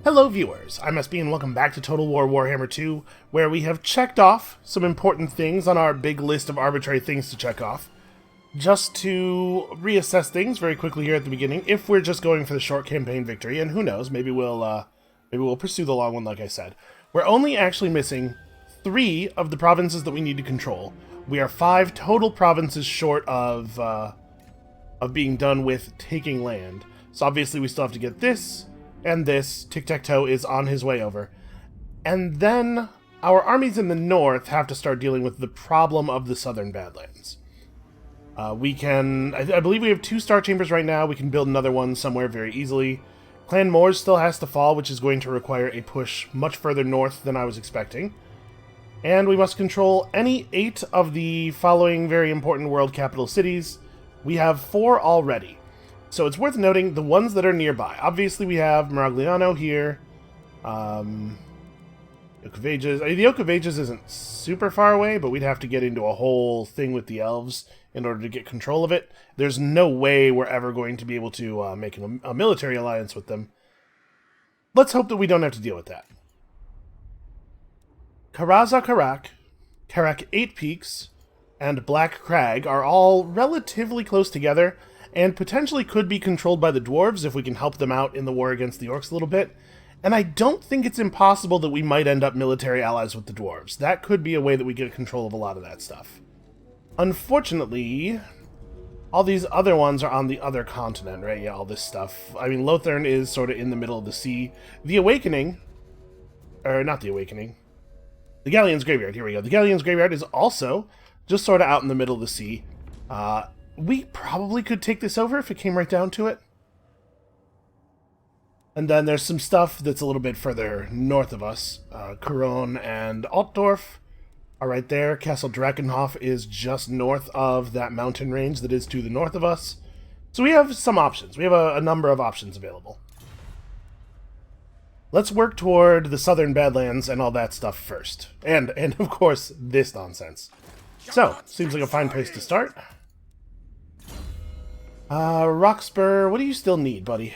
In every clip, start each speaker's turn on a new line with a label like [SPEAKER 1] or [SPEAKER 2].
[SPEAKER 1] Hello viewers, I'm SB and welcome back to Total War Warhammer 2, where we have checked off some important things on our big list of arbitrary things to check off. Just to reassess things very quickly here at the beginning, if we're just going for the short campaign victory, and who knows, maybe we'll pursue the long one like I said. We're only actually missing 3 of the provinces that we need to control. We are 5 total provinces short of being done with taking land. So obviously we still have to get this, and this. Tiktaq'to is on his way over. And then our armies in the north have to start dealing with the problem of the southern Badlands. I believe we have 2 star chambers right now. We can build another one somewhere very easily. Clan Moors still has to fall, which is going to require a push much further north than I was expecting. And we must control any 8 of the following very important world capital cities. We have 4 already. So it's worth noting the ones that are nearby. Obviously we have Maragliano here. Oak of Ages. The Oak of Ages isn't super far away, but we'd have to get into a whole thing with the elves in order to get control of it. There's no way we're ever going to be able to make a military alliance with them. Let's hope that we don't have to deal with that. Karak 8 Peaks, and Black Crag are all relatively close together, and potentially could be controlled by the dwarves if we can help them out in the war against the orcs a little bit. And I don't think it's impossible that we might end up military allies with the dwarves. That could be a way that we get control of a lot of that stuff. Unfortunately, all these other ones are on the other continent, right? Yeah, all this stuff. I mean, Lothern is sort of in the middle of the sea. The Awakening, or not the Awakening, the Galleon's Graveyard, here we go. The Galleon's Graveyard is also just sort of out in the middle of the sea. We probably could take this over if it came right down to it. And then there's some stuff that's a little bit further north of us. Couronne and Altdorf are right there. Castle Drakenhof is just north of that mountain range that is to the north of us. So we have some options. We have a number of options available. Let's work toward the southern Badlands and all that stuff first. And of course, this nonsense. So, seems like a fine place to start. Roxburgh, what do you still need, buddy?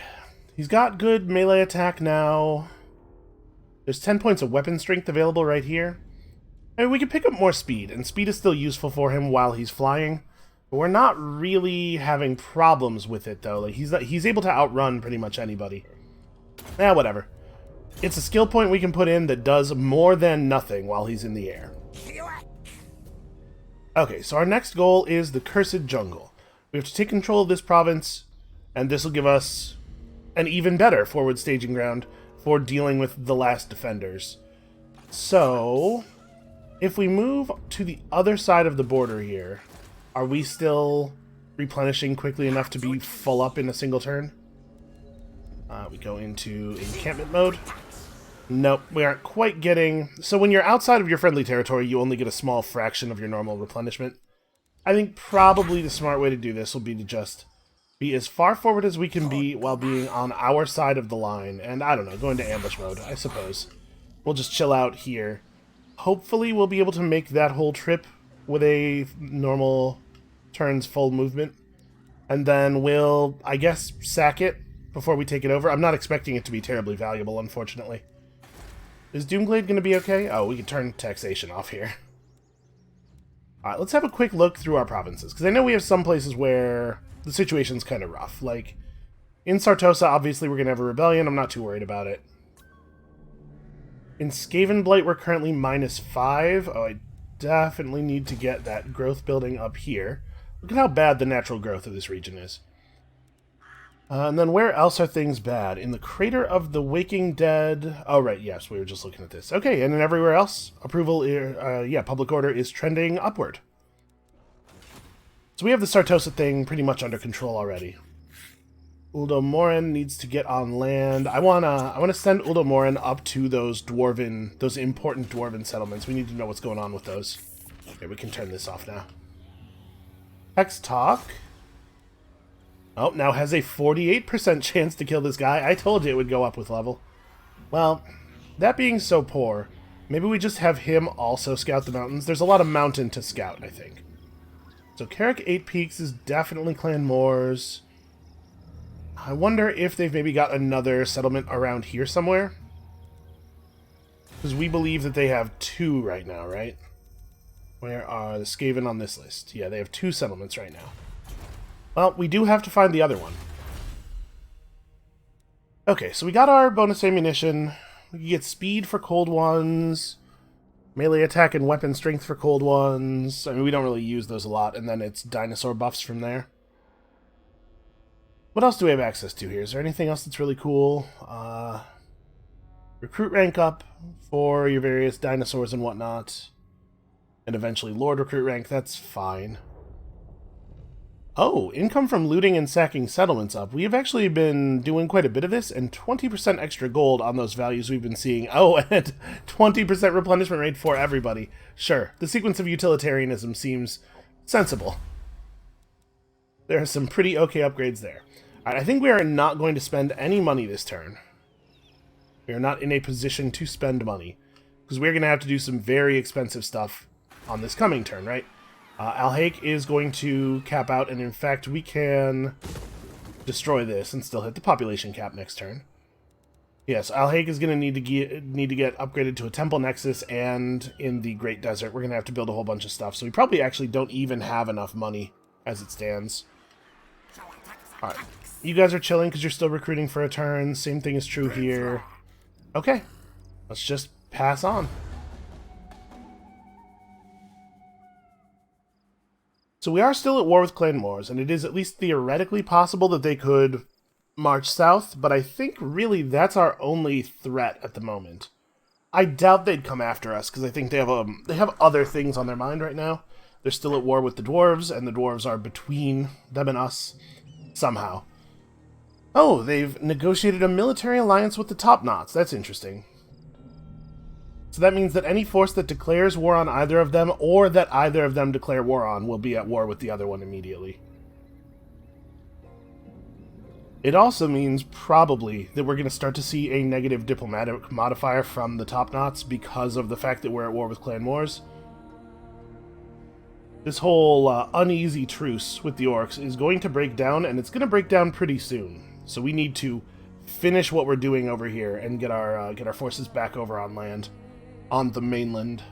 [SPEAKER 1] He's got good melee attack now. There's 10 points of weapon strength available right here. I mean, we can pick up more speed, and speed is still useful for him while he's flying. But we're not really having problems with it, though. Like, he's able to outrun pretty much anybody. Whatever. It's a skill point we can put in that does more than nothing while he's in the air. Okay, so our next goal is the Cursed Jungle. We have to take control of this province, and this will give us an even better forward staging ground for dealing with the last defenders. So, if we move to the other side of the border here, are we still replenishing quickly enough to be full up in a single turn? We go into encampment mode. Nope, we aren't quite getting... So when you're outside of your friendly territory, you only get a small fraction of your normal replenishment. I think probably the smart way to do this will be to just be as far forward as we can be while being on our side of the line. And I don't know, go into ambush mode, I suppose. We'll just chill out here. Hopefully we'll be able to make that whole trip with a normal turns full movement. And then we'll, I guess, sack it before we take it over. I'm not expecting it to be terribly valuable, unfortunately. Is Doomglade going to be okay? Oh, we can turn taxation off here. Alright, let's have a quick look through our provinces, because I know we have some places where the situation's kind of rough. Like, in Sartosa, obviously we're going to have a rebellion. I'm not too worried about it. In Skavenblight, we're currently -5. Oh, I definitely need to get that growth building up here. Look at how bad the natural growth of this region is. And then where else are things bad? In the Crater of the Waking Dead... Oh, right, yes, we were just looking at this. Okay, and then everywhere else, public order is trending upward. So we have the Sartosa thing pretty much under control already. Uldomorin needs to get on land. I wanna send Uldomorin up to those important dwarven settlements. We need to know what's going on with those. Okay, we can turn this off now. Hex Talk... Oh, now has a 48% chance to kill this guy. I told you it would go up with level. Well, that being so poor, maybe we just have him also scout the mountains. There's a lot of mountain to scout, I think. So Karak 8 Peaks is definitely Clan Moors. I wonder if they've maybe got another settlement around here somewhere. Because we believe that they have 2 right now, right? Where are the Skaven on this list? Yeah, they have 2 settlements right now. Well, we do have to find the other one. Okay, so we got our bonus ammunition. We can get speed for cold ones, melee attack and weapon strength for cold ones. I mean, we don't really use those a lot, and then it's dinosaur buffs from there. What else do we have access to here? Is there anything else that's really cool? Recruit rank up for your various dinosaurs and whatnot. And eventually Lord recruit rank, that's fine. Oh, income from looting and sacking settlements up. We have actually been doing quite a bit of this, and 20% extra gold on those values we've been seeing. Oh, and 20% replenishment rate for everybody. Sure, the sequence of utilitarianism seems sensible. There are some pretty okay upgrades there. Alright, I think we are not going to spend any money this turn. We are not in a position to spend money, because we're going to have to do some very expensive stuff on this coming turn, right? Alhaik is going to cap out, and in fact, we can destroy this and still hit the population cap next turn. Yes, Alhaik is going to need to get upgraded to a temple nexus, and in the Great Desert, we're going to have to build a whole bunch of stuff. So we probably actually don't even have enough money as it stands. All right, you guys are chilling because you're still recruiting for a turn. Same thing is true here. Okay, let's just pass on. So we are still at war with Clan Moors, and it is at least theoretically possible that they could march south, but I think really that's our only threat at the moment. I doubt they'd come after us, because I think they have other things on their mind right now. They're still at war with the dwarves, and the dwarves are between them and us, somehow. Oh, they've negotiated a military alliance with the Top-Knots. That's interesting. So that means that any force that declares war on either of them, or that either of them declare war on, will be at war with the other one immediately. It also means, probably, that we're going to start to see a negative diplomatic modifier from the Top-Knots because of the fact that we're at war with Clan Moors. This whole uneasy truce with the orcs is going to break down, and it's going to break down pretty soon. So we need to finish what we're doing over here and get our forces back over on land. On the mainland.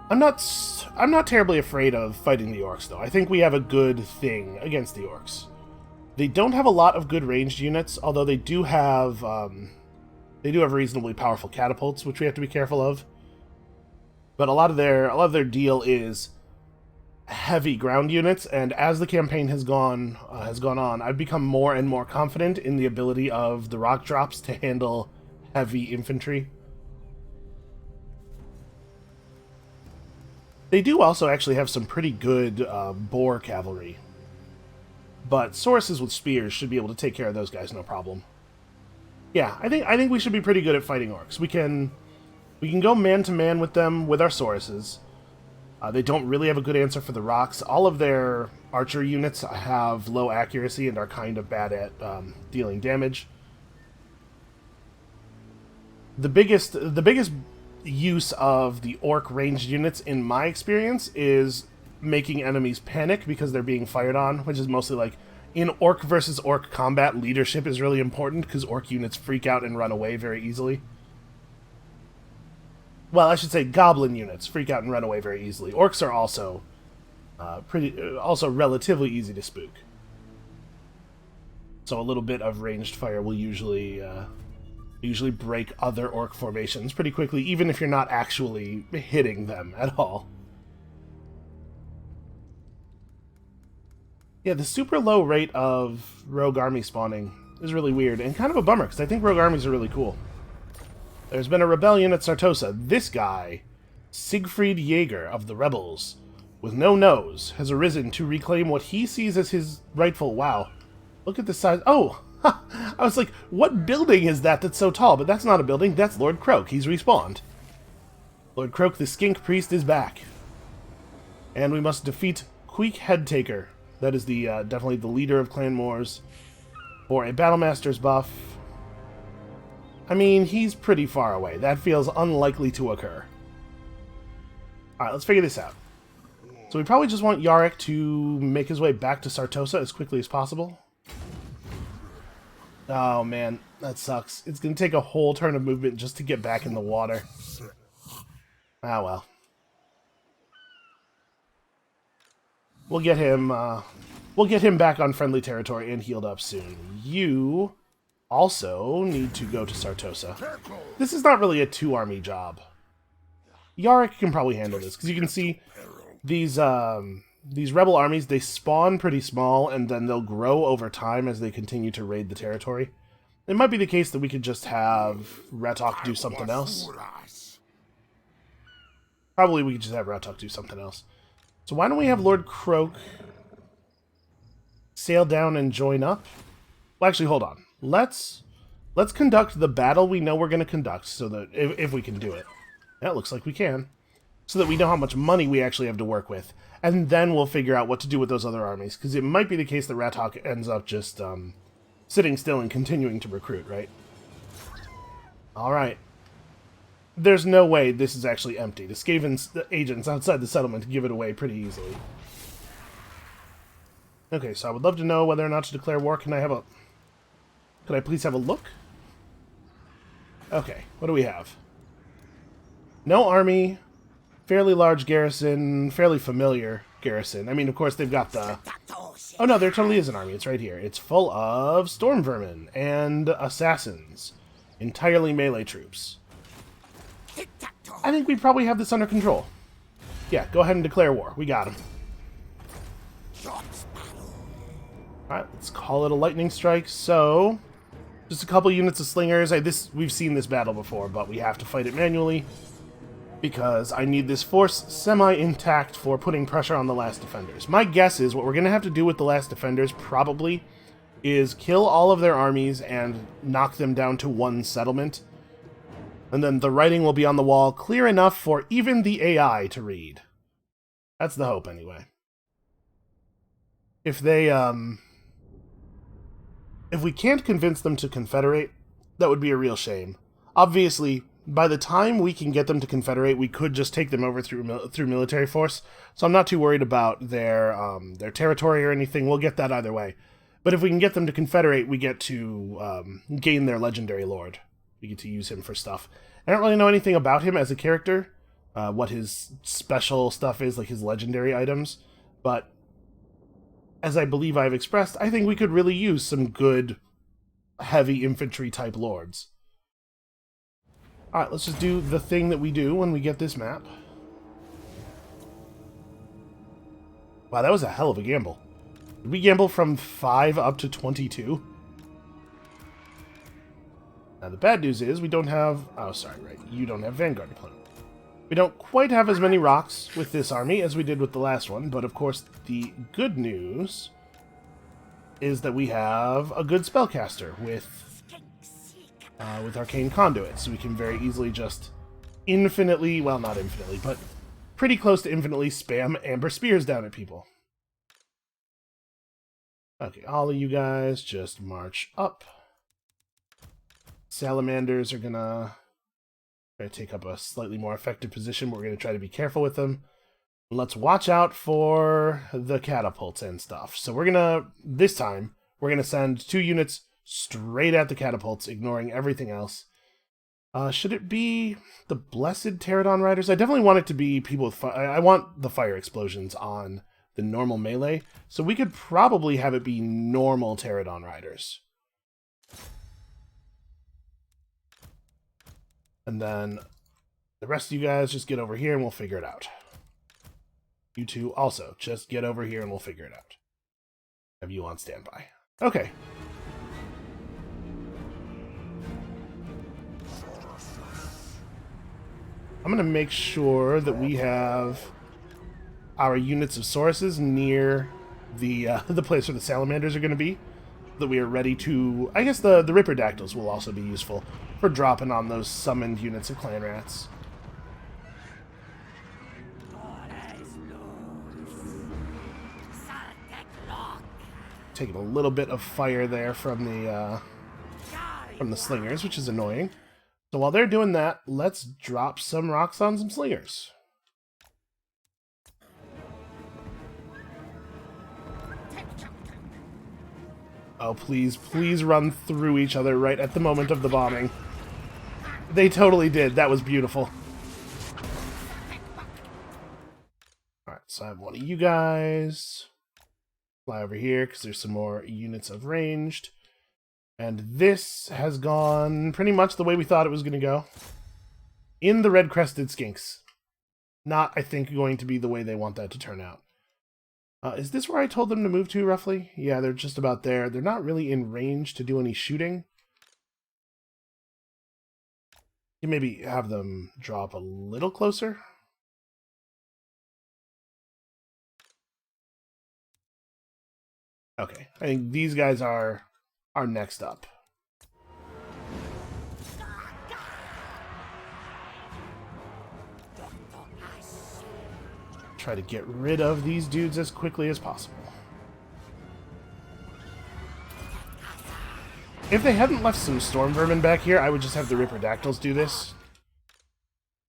[SPEAKER 1] I'm not terribly afraid of fighting the orcs, though. I think we have a good thing against the orcs. They don't have a lot of good ranged units, although they do have reasonably powerful catapults, which we have to be careful of. But a lot of their deal is heavy ground units, and as the campaign has gone on, I've become more and more confident in the ability of the rock drops to handle heavy infantry. They do also actually have some pretty good boar cavalry, but Sauruses with spears should be able to take care of those guys no problem. Yeah, I think we should be pretty good at fighting orcs. We can go man to man with them with our Sauruses. They don't really have a good answer for the rocks. All of their archer units have low accuracy and are kind of bad at dealing damage. The biggest use of the orc ranged units, in my experience, is making enemies panic because they're being fired on, which is mostly like, in orc versus orc combat, leadership is really important because orc units freak out and run away very easily. Well, I should say goblin units freak out and run away very easily. Orcs are also also relatively easy to spook. So a little bit of ranged fire will usually break other orc formations pretty quickly, even if you're not actually hitting them at all. Yeah, the super low rate of rogue army spawning is really weird, and kind of a bummer, because I think rogue armies are really cool. There's been a rebellion at Sartosa. This guy, Siegfried Jaeger of the Rebels, with no nose, has arisen to reclaim what he sees as his rightful... Wow. Look at the size... Oh! I was like, what building is that that's so tall? But that's not a building, that's Lord Croak. He's respawned. Lord Croak, the Skink Priest, is back. And we must defeat Queek Headtaker. That is the definitely the leader of Clan Moors. For a Battlemaster's buff. I mean, he's pretty far away. That feels unlikely to occur. Alright, let's figure this out. So we probably just want Yarrick to make his way back to Sartosa as quickly as possible. Oh man, that sucks. It's gonna take a whole turn of movement just to get back in the water. Ah well. We'll get him back on friendly territory and healed up soon. You also need to go to Sartosa. This is not really a 2-army job. Yarick can probably handle this, because you can see these rebel armies, they spawn pretty small, and then they'll grow over time as they continue to raid the territory. It might be the case that we could just have Ratok do something else. Probably we could just have Ratok do something else. So why don't we have Lord Croak sail down and join up? Well, actually, hold on. Let's conduct the battle we know we're going to conduct, so that if we can do it. That looks like we can. So that we know how much money we actually have to work with. And then we'll figure out what to do with those other armies. Because it might be the case that Ratok ends up just sitting still and continuing to recruit, right? Alright. There's no way this is actually empty. The Skaven's agents outside the settlement give it away pretty easily. Okay, so I would love to know whether or not to declare war. Could I please have a look? Okay, what do we have? No army, fairly large garrison, fairly familiar garrison. I mean, of course, they've got the... Oh no, there totally is an army. It's right here. It's full of storm vermin and assassins. Entirely melee troops. I think we probably have this under control. Yeah, go ahead and declare war. We got him. Alright, let's call it a lightning strike. So, just a couple units of slingers. We've seen this battle before, but we have to fight it manually. Because I need this force semi-intact for putting pressure on the last defenders. My guess is what we're going to have to do with the last defenders, probably, is kill all of their armies and knock them down to one settlement. And then the writing will be on the wall clear enough for even the AI to read. That's the hope, anyway. If we can't convince them to confederate, that would be a real shame. Obviously, by the time we can get them to confederate, we could just take them over through military force. So I'm not too worried about their territory or anything. We'll get that either way. But if we can get them to confederate, we get to gain their legendary lord. We get to use him for stuff. I don't really know anything about him as a character, what his special stuff is, like his legendary items. But as I believe I've expressed, I think we could really use some good heavy infantry type lords. Alright, let's just do the thing that we do when we get this map. Wow, that was a hell of a gamble. Did we gamble from 5 up to 22? Now, the bad news is we don't have... Oh, sorry, right. You don't have Vanguard deployment. We don't quite have as many rocks with this army as we did with the last one, but of course the good news is that we have a good spellcaster with Arcane Conduit, so we can very easily just infinitely, well, not infinitely, but pretty close to infinitely spam Amber Spears down at people. Okay, all of you guys just march up. Salamanders are gonna try to take up a slightly more effective position, but we're gonna try to be careful with them. Let's watch out for the catapults and stuff. So this time, we're gonna send 2 units straight at the catapults, ignoring everything else. Should it be the Blessed Pterodon Riders? I definitely want it to be people with fire. I want the fire explosions on the normal melee, so we could probably have it be normal Pterodon Riders. And then the rest of you guys just get over here and we'll figure it out. You two also just get over here and we'll figure it out. Have you on standby. Okay. I'm going to make sure that we have our units of sources near the place where the salamanders are going to be. That we are ready to... I guess the Ripperdactyls will also be useful for dropping on those summoned units of clan rats. Taking a little bit of fire there from the slingers, which is annoying. So while they're doing that, let's drop some rocks on some slingers. Oh, please, please run through each other right at the moment of the bombing. They totally did. That was beautiful. Alright, so I have one of you guys. Fly over here, because there's some more units of ranged. And this has gone pretty much the way we thought it was going to go. In the red-crested skinks. Not, I think, going to be the way they want that to turn out. Is this where I told them to move to, roughly? Yeah, they're just about there. They're not really in range to do any shooting. You maybe have them draw up a little closer. Okay, I think these guys are next up. Try to get rid of these dudes as quickly as possible. If they hadn't left some storm vermin back here, I would just have the Ripperdactyls do this.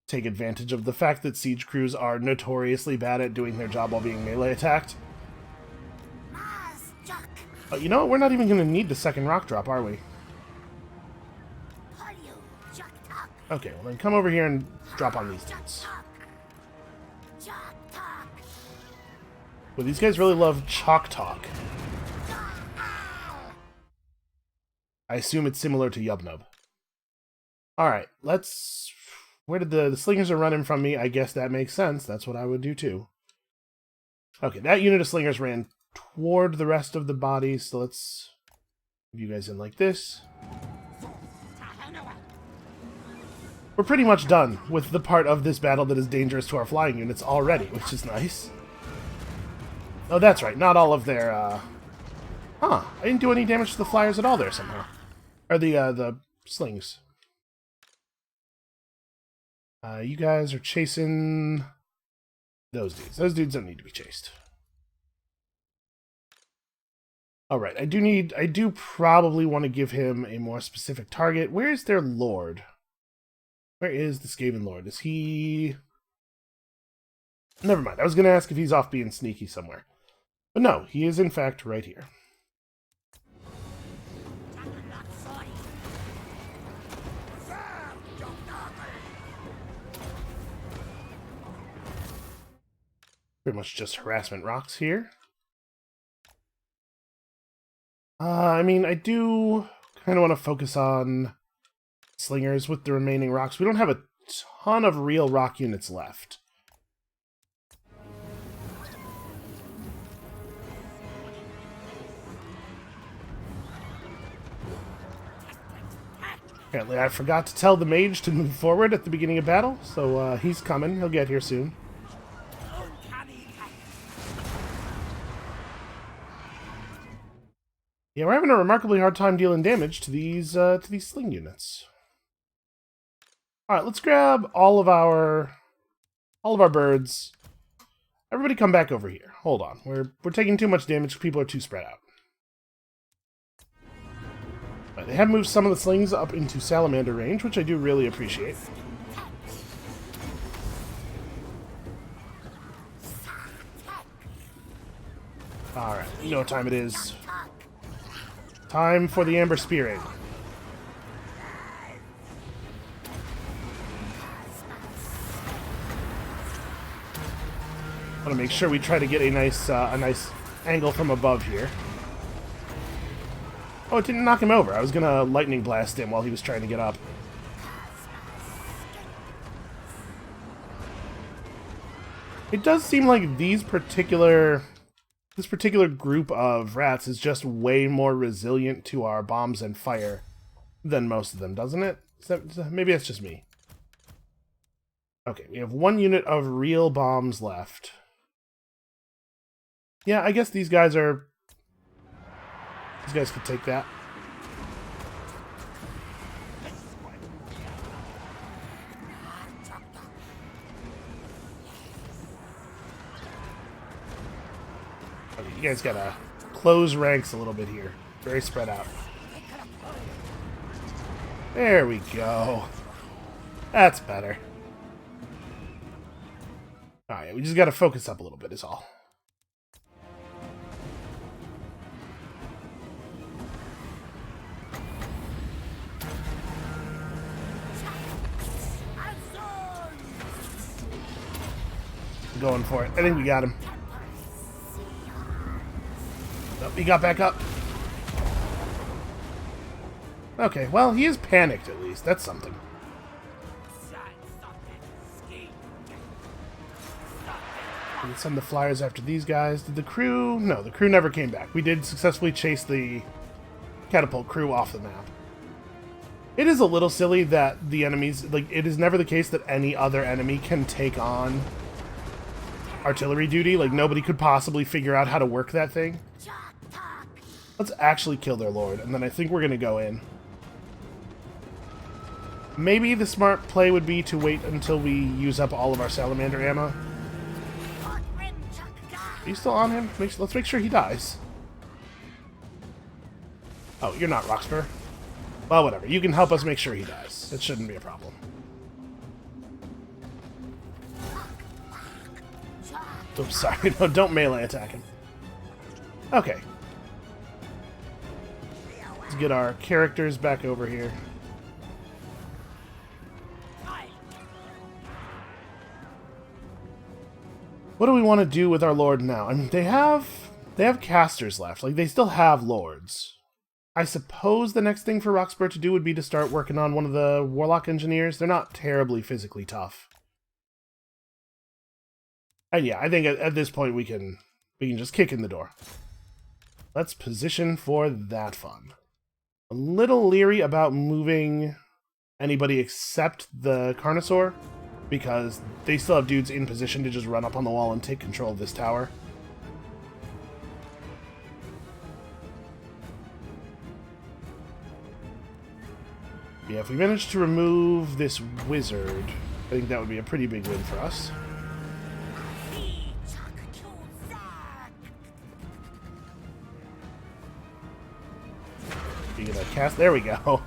[SPEAKER 1] Take advantage of the fact that siege crews are notoriously bad at doing their job while being melee attacked. But you know what? We're not even going to need the second rock drop, are we? Okay, well then come over here and drop on these dudes. Well, these guys really love chalk talk. I assume it's similar to Yubnub. Alright, let's... Where did the slingers are running from me? I guess that makes sense. That's what I would do too. Okay, that unit of slingers ran toward the rest of the bodies, so let's move you guys in like this. We're pretty much done with the part of this battle that is dangerous to our flying units already, which is nice. Oh, that's right, not all of their, Huh, I didn't do any damage to the flyers at all there somehow. Or the slings. You guys are chasing those dudes. Those dudes don't need to be chased. Alright, I do probably want to give him a more specific target. Where is their lord? Where is the Skaven lord? Is he... Never mind, I was going to ask if he's off being sneaky somewhere. But no, he is in fact right here. Pretty much just harassment rocks here. I mean, I do kind of want to focus on slingers with the remaining rocks. We don't have a ton of real rock units left. Apparently I forgot to tell the mage to move forward at the beginning of battle, so he's coming. He'll get here soon. Yeah, we're having a remarkably hard time dealing damage to these sling units. All right, let's grab all of our birds. Everybody, come back over here. Hold on, we're taking too much damage. People are too spread out. Right, they have moved some of the slings up into salamander range, which I do really appreciate. All right, you know what time it is. Time for the amber spearing. I want to make sure we try to get a nice angle from above here. Oh, it didn't knock him over. I was gonna lightning blast him while he was trying to get up. It does seem like this particular group of rats is just way more resilient to our bombs and fire than most of them, doesn't it? Maybe that's just me. Okay, we have one unit of real bombs left. Yeah, I guess these guys could take that. Okay, you guys gotta close ranks a little bit here. Very spread out. There we go. That's better. Alright, we just gotta focus up a little bit is all. going for it. I think we got him. Oh, he got back up. Okay, well, he is panicked at least. That's something. We send the flyers after these guys. Did the crew... No, the crew never came back. We did successfully chase the catapult crew off the map. It is a little silly that the enemies... Like, it is never the case that any other enemy can take on artillery duty. Like, nobody could possibly figure out how to work that thing. Let's actually kill their lord, and then I think we're going to go in. Maybe the smart play would be to wait until we use up all of our salamander ammo. Are you still on him? Let's make sure he dies. Oh, you're not, Roxburgh. Well, whatever. You can help us make sure he dies. It shouldn't be a problem. Oops, sorry. No, don't melee attack him. Okay. Let's get our characters back over here. What do we want to do with our lord now? I mean, they have casters left. Like, they still have lords. I suppose the next thing for Roxburgh to do would be to start working on one of the warlock engineers. They're not terribly physically tough. And yeah, I think at this point we can just kick in the door. Let's position for that fun. A little leery about moving anybody except the Carnosaur, because they still have dudes in position to just run up on the wall and take control of this tower. Yeah, if we manage to remove this wizard, I think that would be a pretty big win for us. You gonna cast? There we go.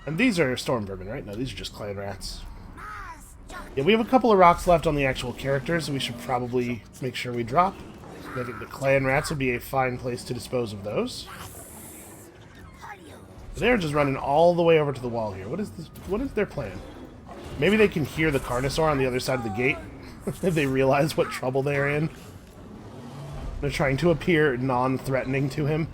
[SPEAKER 1] And these are storm vermin, right? No, these are just clan rats. Yeah, we have a couple of rocks left on the actual characters, so we should probably make sure we drop. I think the clan rats would be a fine place to dispose of those. They're just running all the way over to the wall here. What is this? What is their plan? Maybe they can hear the Carnosaur on the other side of the gate if they realize what trouble they're in. They're trying to appear non-threatening to him.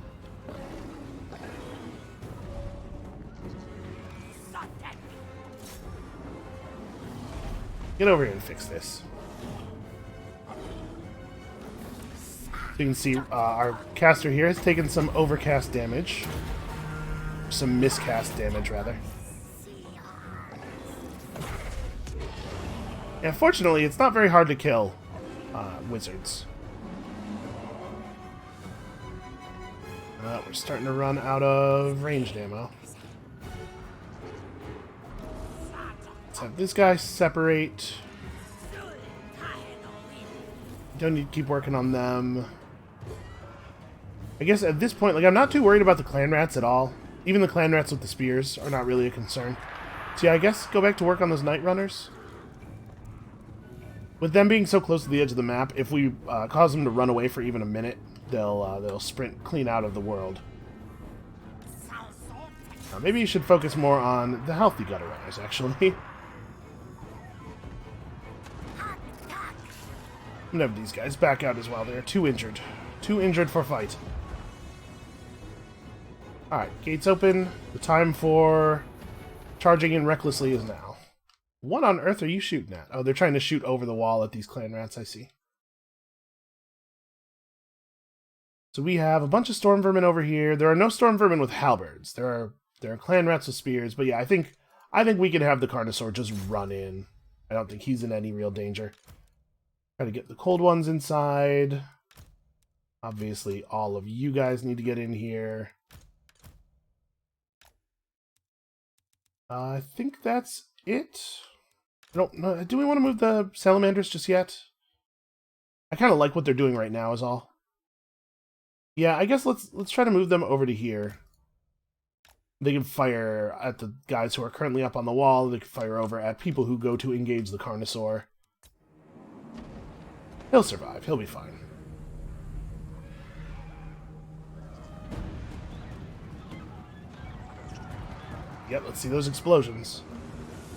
[SPEAKER 1] Get over here and fix this. So you can see our caster here has taken some overcast damage. Some miscast damage, rather. Yeah, fortunately, it's not very hard to kill wizards. We're starting to run out of ranged ammo. Let's have this guy separate. Don't need to keep working on them. I guess at this point, like, I'm not too worried about the clan rats at all. Even the clan rats with the spears are not really a concern. So yeah, I guess go back to work on those night runners. With them being so close to the edge of the map, if we cause them to run away for even a minute, they'll sprint clean out of the world. Maybe you should focus more on the healthy gutter runners, actually. I'm gonna have these guys back out as well. They're too injured. Too injured for fight. Alright, gates open. The time for charging in recklessly is now. What on earth are you shooting at? Oh, they're trying to shoot over the wall at these clan rats, I see. So we have a bunch of storm vermin over here. There are no storm vermin with halberds. There are clan rats with spears, but yeah, I think we can have the Carnosaur just run in. I don't think he's in any real danger. Try to get the cold ones inside. Obviously, all of you guys need to get in here. I think that's it. I don't know. Do we want to move the salamanders just yet? I kind of like what they're doing right now is all. Yeah, I guess let's try to move them over to here. They can fire at the guys who are currently up on the wall. They can fire over at people who go to engage the Carnosaur. He'll survive. He'll be fine. Yep, let's see those explosions.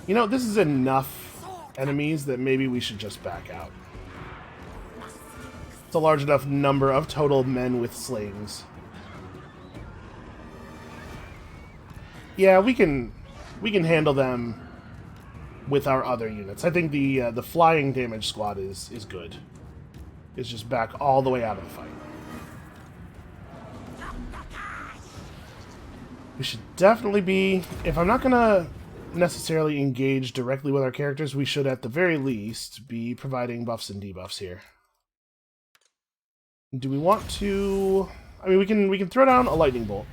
[SPEAKER 1] You know, this is enough enemies that maybe we should just back out. It's a large enough number of total men with slings. Yeah, we can handle them with our other units. I think the flying damage squad is good. It's just back all the way out of the fight. We should definitely be... If I'm not going to necessarily engage directly with our characters, we should at the very least be providing buffs and debuffs here. Do we want to... I mean, we can throw down a lightning bolt.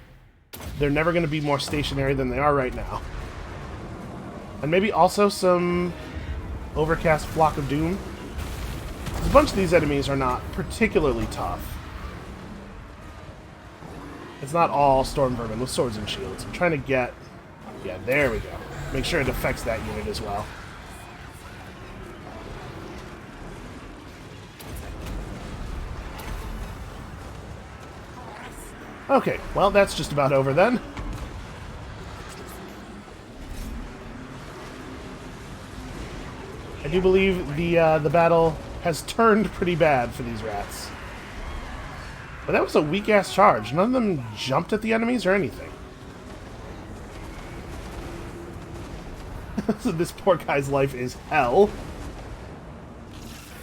[SPEAKER 1] They're never going to be more stationary than they are right now. And maybe also some overcast Flock of Doom. A bunch of these enemies are not particularly tough. It's not all Storm Vermin with swords and shields. I'm trying to get... Yeah, there we go. Make sure it affects that unit as well. Okay, well, that's just about over then. I do believe the battle has turned pretty bad for these rats. But that was a weak-ass charge. None of them jumped at the enemies or anything. So this poor guy's life is hell.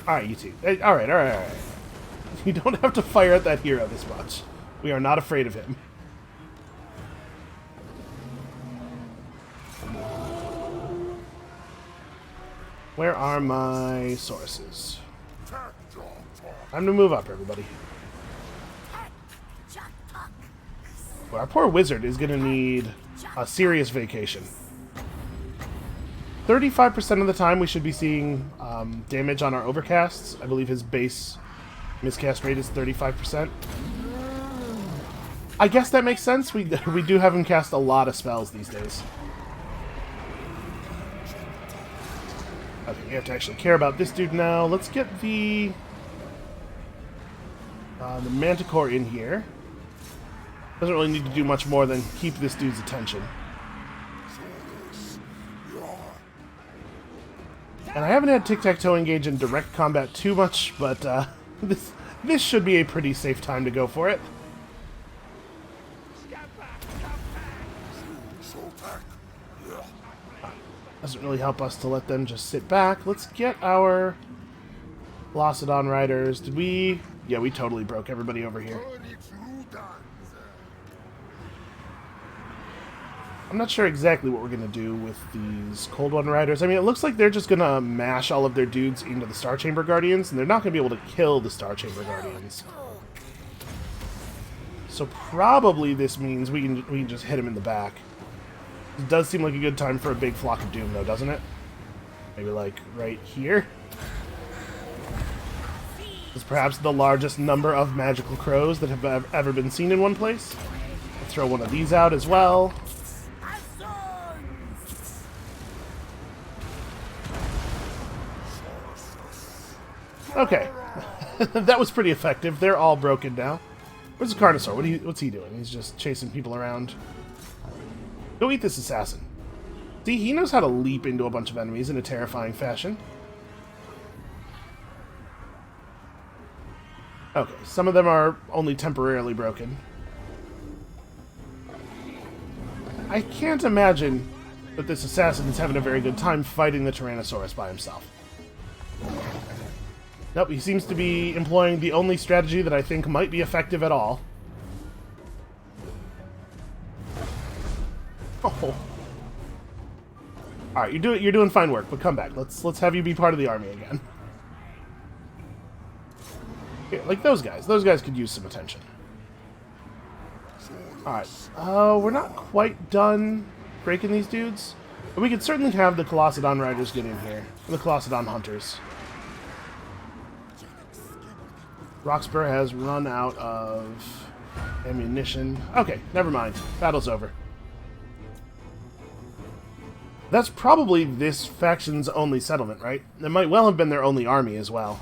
[SPEAKER 1] Alright, you two. Alright. You don't have to fire at that hero this much. We are not afraid of him. Where are my sources? Time to move up, everybody. Well, our poor wizard is going to need a serious vacation. 35% of the time we should be seeing damage on our overcasts. I believe his base miscast rate is 35%. I guess that makes sense. We do have him cast a lot of spells these days. Okay, we have to actually care about this dude now. Let's get the Manticore in here. Doesn't really need to do much more than keep this dude's attention. And I haven't had Tiktaq'to engage in direct combat too much, but this should be a pretty safe time to go for it. Doesn't really help us to let them just sit back. Let's get our Velocodon riders. Did we... Yeah, we totally broke everybody over here. I'm not sure exactly what we're going to do with these Cold One riders. I mean, it looks like they're just going to mash all of their dudes into the Star Chamber Guardians, and they're not going to be able to kill the Star Chamber Guardians. So probably this means we can just hit them in the back. It does seem like a good time for a big Flock of Doom, though, doesn't it? Maybe, like, right here? It's perhaps the largest number of magical crows that have ever been seen in one place. Let's throw one of these out as well. Okay. That was pretty effective. They're all broken now. Where's the Carnosaur? What's he doing? He's just chasing people around. Go eat this assassin. See, he knows how to leap into a bunch of enemies in a terrifying fashion. Okay, some of them are only temporarily broken. I can't imagine that this assassin is having a very good time fighting the Tyrannosaurus by himself. Nope, he seems to be employing the only strategy that I think might be effective at all. Oh. Alright, you're doing fine work, but come back. Let's have you be part of the army again. Here, like those guys. Those guys could use some attention. Alright. We're not quite done breaking these dudes. But we could certainly have the Colossadon Riders get in here. The Colossadon Hunters. Roxburgh has run out of ammunition. Okay, never mind. Battle's over. That's probably this faction's only settlement, right? It might well have been their only army as well.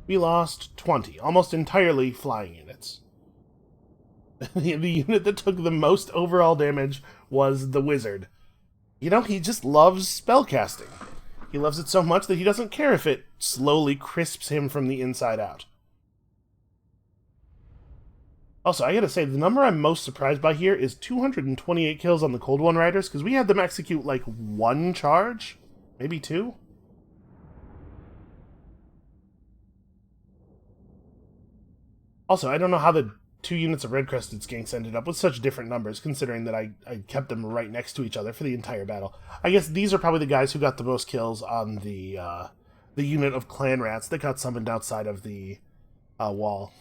[SPEAKER 1] We lost 20, almost entirely flying units. The unit that took the most overall damage was the wizard. You know, he just loves spellcasting. He loves it so much that he doesn't care if it slowly crisps him from the inside out. Also, I gotta say, the number I'm most surprised by here is 228 kills on the Cold One Riders, because we had them execute like one charge? Maybe two? Also, I don't know how the 2 units of Red-Crested Skinks ended up with such different numbers, considering that I kept them right next to each other for the entire battle. I guess these are probably the guys who got the most kills on the unit of Clan Rats that got summoned outside of the wall.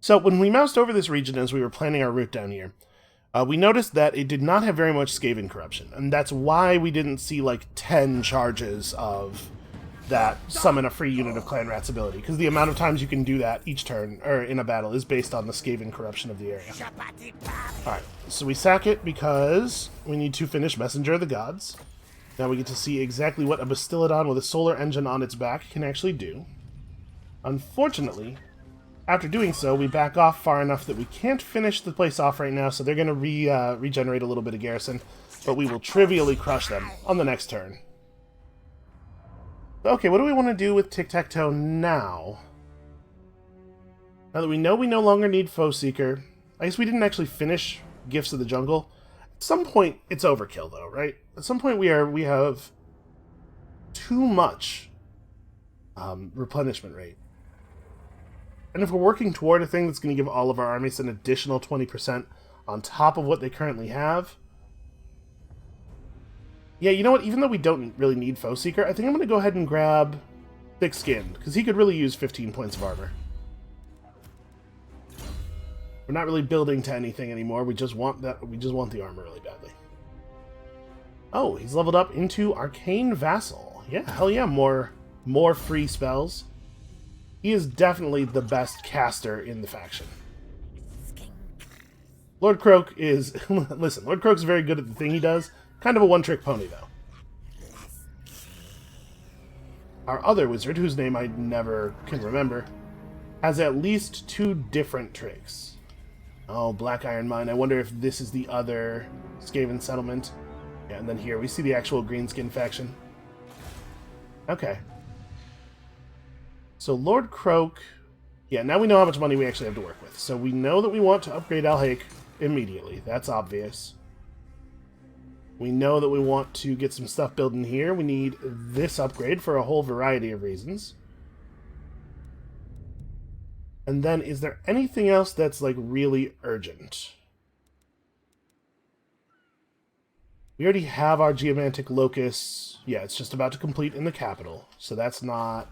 [SPEAKER 1] So when we moused over this region as we were planning our route down here, we noticed that it did not have very much Skaven corruption, and that's why we didn't see like 10 charges of that summon a free unit of Clan Rat's ability, because the amount of times you can do that each turn, or in a battle, is based on the Skaven corruption of the area. Alright, so we sack it because we need to finish Messenger of the Gods. Now we get to see exactly what a Bastiladon with a solar engine on its back can actually do. Unfortunately, after doing so, we back off far enough that we can't finish the place off right now, so they're going to regenerate a little bit of garrison, but we will trivially crush them on the next turn. Okay, what do we want to do with Tiktaq'to now? Now that we know we no longer need Foe Seeker, I guess we didn't actually finish Gifts of the Jungle. At some point, it's overkill, though, right? At some point, we have too much replenishment rate. And if we're working toward a thing that's going to give all of our armies an additional 20% on top of what they currently have... Yeah, you know what? Even though we don't really need Foe Seeker, I think I'm going to go ahead and grab Thick Skinned, because he could really use 15 points of armor. We're not really building to anything anymore. We just want that. We just want the armor really badly. Oh, he's leveled up into Arcane Vassal. Yeah, hell yeah, more free spells. He is definitely the best caster in the faction. Lord Croak is... Listen, Lord Croak's very good at the thing he does. Kind of a one-trick pony, though. Our other wizard, whose name I never can remember, has at least 2 different tricks. Oh, Black Iron Mine. I wonder if this is the other Skaven settlement. Yeah, and then here we see the actual Greenskin faction. Okay. So Lord Croak... Yeah, now we know how much money we actually have to work with. So we know that we want to upgrade Alhaik immediately. That's obvious. We know that we want to get some stuff built in here. We need this upgrade for a whole variety of reasons. And then, is there anything else that's, like, really urgent? We already have our Geomantic Locus. Yeah, it's just about to complete in the capital. So that's not...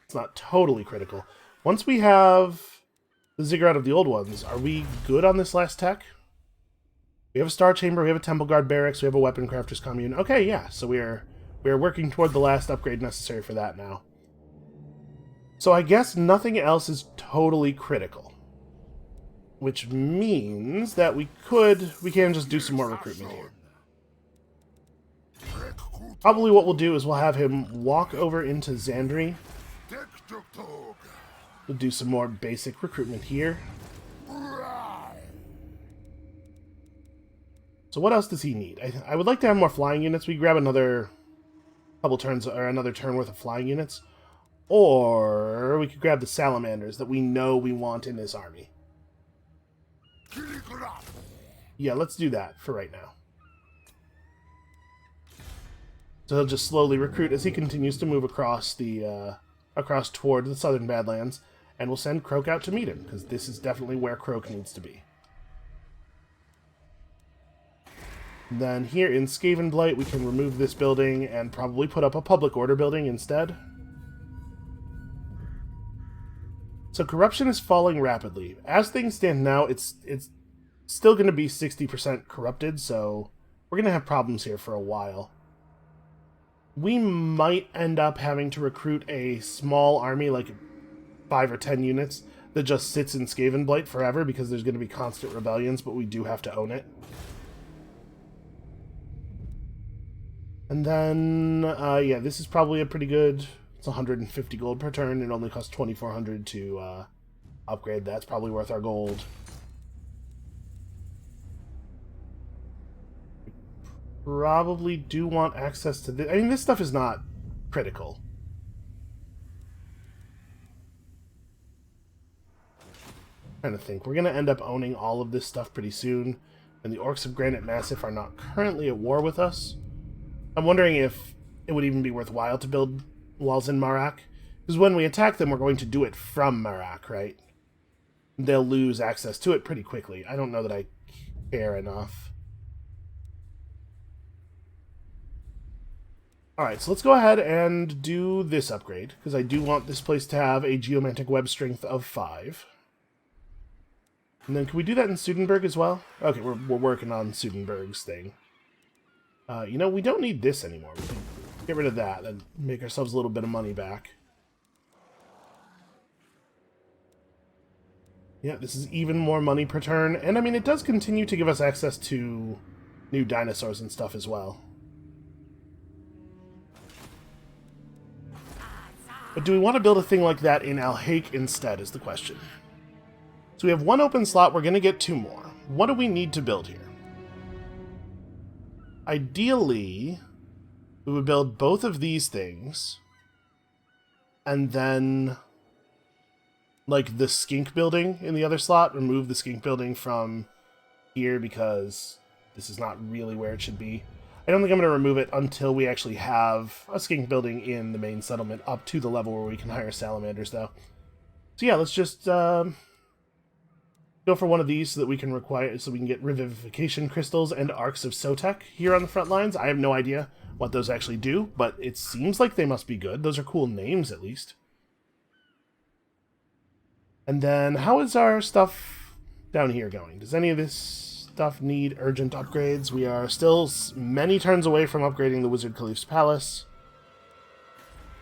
[SPEAKER 1] It's not totally critical. Once we have the Ziggurat of the Old Ones, are we good on this last tech? We have a Star Chamber, we have a Temple Guard Barracks, we have a Weapon Crafters Commune. Okay, yeah, so we are working toward the last upgrade necessary for that now. So I guess nothing else is totally critical. Which means that we can just do some more recruitment here. Probably what we'll do is we'll have him walk over into Xandri. We'll do some more basic recruitment here. So what else does he need? I would like to have more flying units. We grab another couple turns, or another turn worth of flying units. Or we could grab the salamanders that we know we want in this army. Yeah, let's do that for right now. So he'll just slowly recruit as he continues to move across the across toward the southern Badlands, and we'll send Croak out to meet him, because this is definitely where Croak needs to be. Then here in Skaven Blight, we can remove this building and probably put up a public order building instead. So corruption is falling rapidly. As things stand now, it's still going to be 60% corrupted, so we're going to have problems here for a while. We might end up having to recruit a small army, like 5 or 10 units, that just sits in Skaven Blight forever because there's going to be constant rebellions, but we do have to own it. And then, yeah, this is probably a pretty good... It's 150 gold per turn. It only costs 2,400 to upgrade. That's probably worth our gold. probably do want access to this. I mean, this stuff is not critical. Trying to think. We're going to end up owning all of this stuff pretty soon, and the Orcs of Granite Massif are not currently at war with us. I'm wondering if it would even be worthwhile to build walls in Marak, because when we attack them, we're going to do it from Marak, right? They'll lose access to it pretty quickly. I don't know that I care enough. Alright, so let's go ahead and do this upgrade, because I do want this place to have a geomantic web strength of 5. And then can we do that in Sudenburg as well? Okay, we're working on Sudenburg's thing. You know, we don't need this anymore. We can get rid of that and make ourselves a little bit of money back. Yeah, this is even more money per turn. And I mean, it does continue to give us access to new dinosaurs and stuff as well. But do we want to build a thing like that in Al-Haik instead is the question. So we have one open slot, we're going to get 2 more. What do we need to build here? Ideally, we would build both of these things, and then, like, the skink building in the other slot, remove the skink building from here because this is not really where it should be. I don't think I'm going to remove it until we actually have a skink building in the main settlement up to the level where we can hire salamanders, though. So yeah, let's just go for one of these so that we can get revivification crystals and arcs of Sotek here on the front lines. I have no idea what those actually do, but it seems like they must be good. Those are cool names, at least. And then, how is our stuff down here going? Does any of this stuff need urgent upgrades? We are still many turns away from upgrading the Wizard Caliph's palace.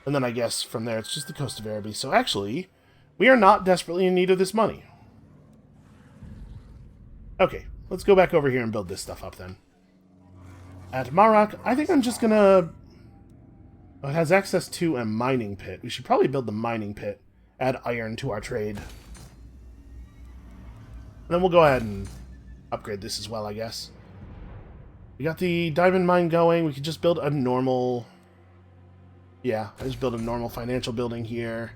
[SPEAKER 1] And then I guess from there it's just the coast of Araby. So actually, we are not desperately in need of this money. Okay, let's go back over here and build this stuff up then. At Marak, I think I'm just gonna... Oh, it has access to a mining pit. We should probably build the mining pit. Add iron to our trade. And then we'll go ahead and upgrade this as well, I guess. We got the diamond mine going. We could just build a normal... Yeah, I just build a normal financial building here.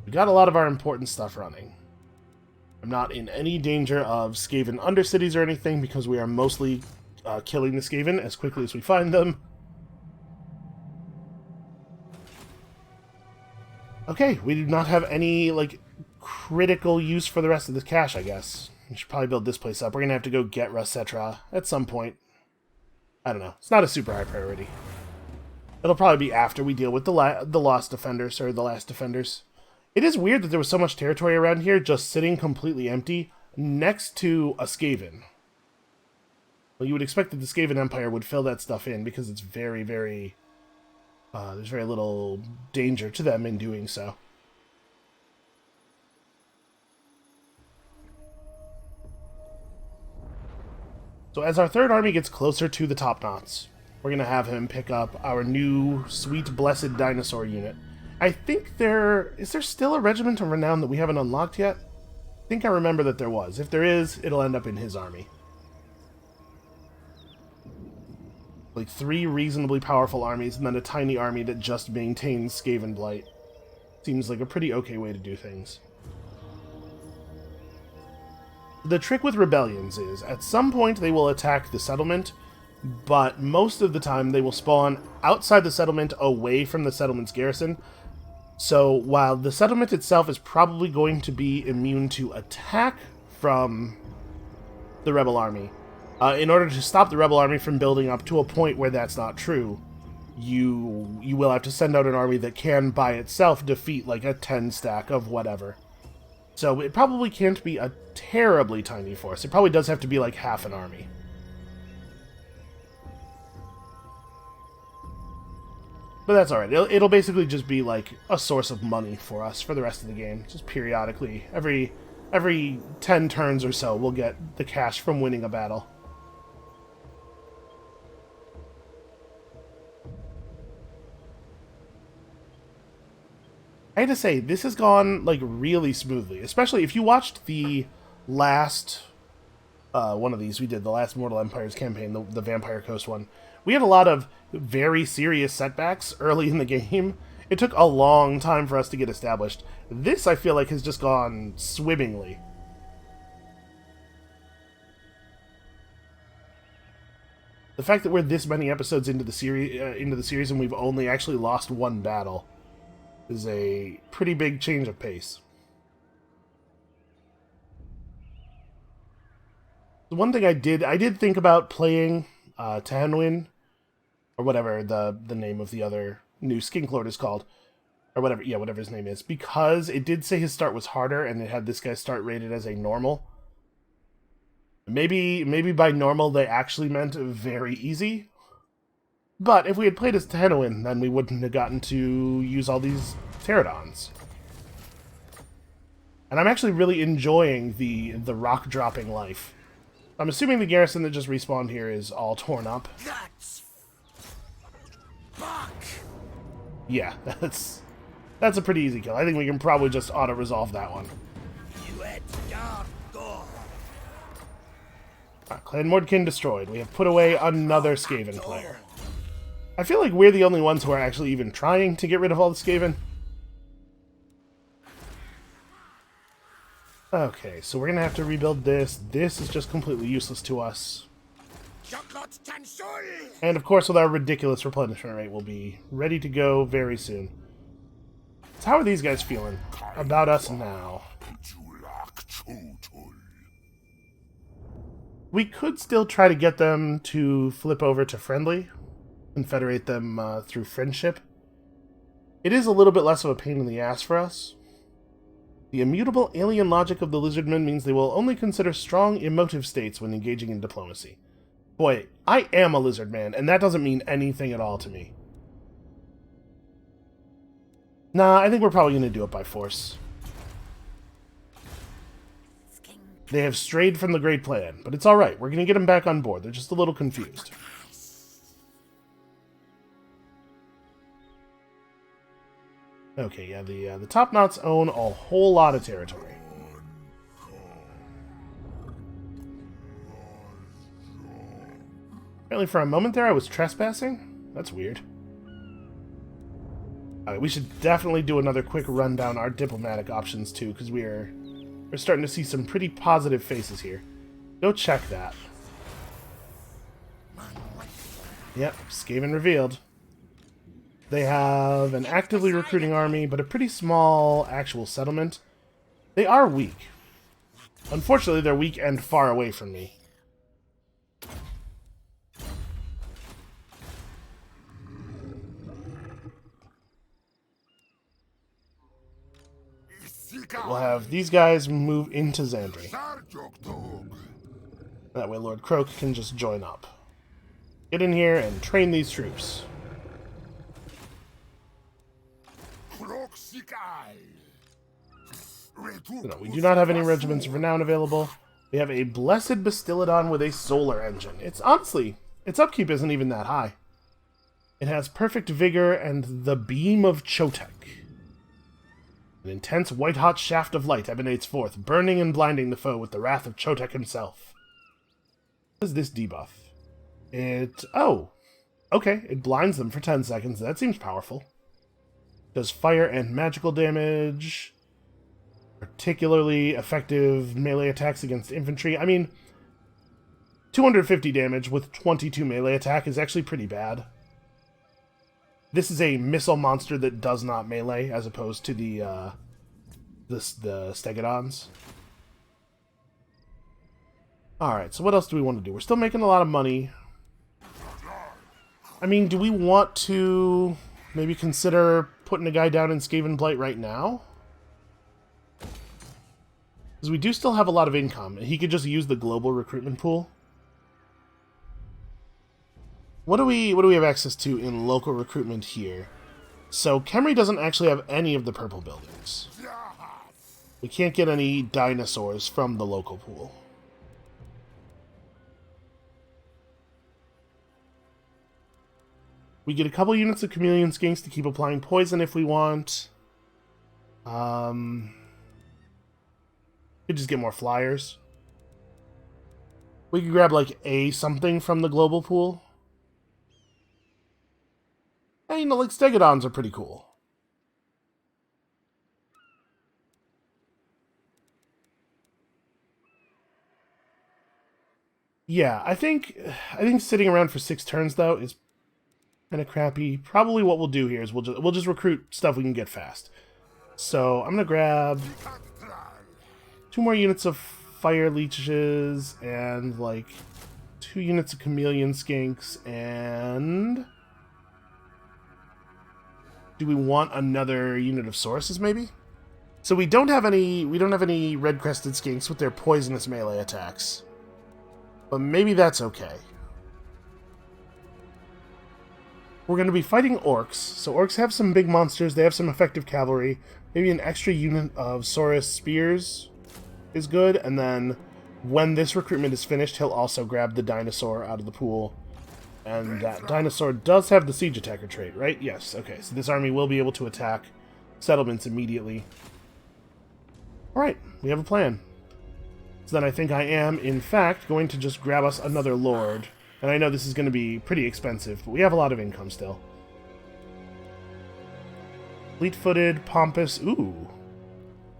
[SPEAKER 1] We got a lot of our important stuff running. I'm not in any danger of Skaven undercities or anything because we are mostly killing the Skaven as quickly as we find them. Okay, we do not have any, like, critical use for the rest of this cash, I guess. We should probably build this place up. We're going to have to go get Rasetra at some point. I don't know. It's not a super high priority. It'll probably be after we deal with the Lost Defenders, or the Last Defenders. It is weird that there was so much territory around here just sitting completely empty next to a Skaven. Well, you would expect that the Skaven Empire would fill that stuff in because it's very, very... there's very little danger to them in doing so. So as our third army gets closer to the top knots, we're going to have him pick up our new sweet blessed dinosaur unit. I think is there still a regiment of renown that we haven't unlocked yet? I think I remember that there was. If there is, it'll end up in his army. Like 3 reasonably powerful armies and then a tiny army that just maintains Skaven Blight. Seems like a pretty okay way to do things. The trick with rebellions is, at some point they will attack the settlement, but most of the time they will spawn outside the settlement away from the settlement's garrison. So while the settlement itself is probably going to be immune to attack from the rebel army, in order to stop the rebel army from building up to a point where that's not true, you will have to send out an army that can by itself defeat like a 10 stack of whatever. So it probably can't be a terribly tiny force. It probably does have to be like half an army. But that's alright. It'll basically just be like a source of money for us for the rest of the game. Just periodically. Every 10 turns or so, we'll get the cash from winning a battle. I had to say, this has gone, like, really smoothly. Especially if you watched the last one of these we did, the last Mortal Empires campaign, the Vampire Coast one. We had a lot of very serious setbacks early in the game. It took a long time for us to get established. This, I feel like, has just gone swimmingly. The fact that we're this many episodes into the series and we've only actually lost one battle is a pretty big change of pace. The one thing I did think about playing Tahanwyn, or whatever the name of the other new Skink Lord is called, or whatever, yeah, whatever his name is, because it did say his start was harder, and it had this guy's start rated as a normal. Maybe by normal they actually meant very easy. But if we had played as Tahanwyn, then we wouldn't have gotten to use all these pterodons. And I'm actually really enjoying the rock dropping life. I'm assuming the garrison that just respawned here is all torn up. Yeah, that's a pretty easy kill. I think we can probably just auto-resolve that one. Clan Mordkin destroyed. We have put away another Skaven player. I feel like we're the only ones who are actually even trying to get rid of all the Skaven. Okay, so we're going to have to rebuild this. This is just completely useless to us. And of course, with our ridiculous replenishment rate, we'll be ready to go very soon. So how are these guys feeling about us now? We could still try to get them to flip over to friendly, confederate them through friendship. It is a little bit less of a pain in the ass for us. The immutable alien logic of the lizardmen means they will only consider strong emotive states when engaging in diplomacy. Boy, I am a lizard man, and that doesn't mean anything at all to me. Nah, I think we're probably going to do it by force. They have strayed from the Great Plan, but it's alright. We're going to get them back on board. They're just a little confused. Okay, yeah, the Top Knots own a whole lot of territory. Apparently for a moment there I was trespassing? That's weird. Alright, we should definitely do another quick rundown our diplomatic options too, because we're starting to see some pretty positive faces here. Go check that. Yep, Skaven revealed. They have an actively recruiting army, but a pretty small actual settlement. They are weak. Unfortunately, they're weak and far away from me. We'll have these guys move into Xandri. That way Lord Croak can just join up. Get in here and train these troops. No, we do not have any regiments of renown available. We have a Blessed Bastillodon with a solar engine. It's honestly, its upkeep isn't even that high. It has perfect vigor and the beam of Chotek. An intense white-hot shaft of light emanates forth, burning and blinding the foe with the wrath of Chotek himself. What is this debuff? Oh, okay, it blinds them for 10 seconds. That seems powerful. Does fire and magical damage. Particularly effective melee attacks against infantry. I mean, 250 damage with 22 melee attack is actually pretty bad. This is a missile monster that does not melee, as opposed to the Stegodons. Alright, so what else do we want to do? We're still making a lot of money. I mean, do we want to maybe consider putting a guy down in Skaven Blight right now? Because we do still have a lot of income, and he could just use the global recruitment pool. What do we have access to in local recruitment here? So Khemri doesn't actually have any of the purple buildings. We can't get any dinosaurs from the local pool. We get a couple units of chameleon skinks to keep applying poison if we want. Could just get more flyers. We could grab, like, a something from the global pool. And, you know, like, stegodons are pretty cool. Yeah, I think sitting around for 6 turns, though, is kind of crappy. Probably what we'll do here is we'll just recruit stuff we can get fast. So I'm gonna grab 2 more units of fire leeches and like 2 units of chameleon skinks. And do we want another unit of sauruses maybe? So we don't have any red crested skinks with their poisonous melee attacks, but maybe that's okay. We're going to be fighting orcs, so orcs have some big monsters, they have some effective cavalry. Maybe an extra unit of Saurus spears is good, and then when this recruitment is finished, he'll also grab the dinosaur out of the pool. And that dinosaur does have the siege attacker trait, right? Yes, okay, so this army will be able to attack settlements immediately. Alright, we have a plan. So then I think I am, in fact, going to just grab us another lord. And I know this is going to be pretty expensive, but we have a lot of income still. Fleet-footed, pompous, ooh.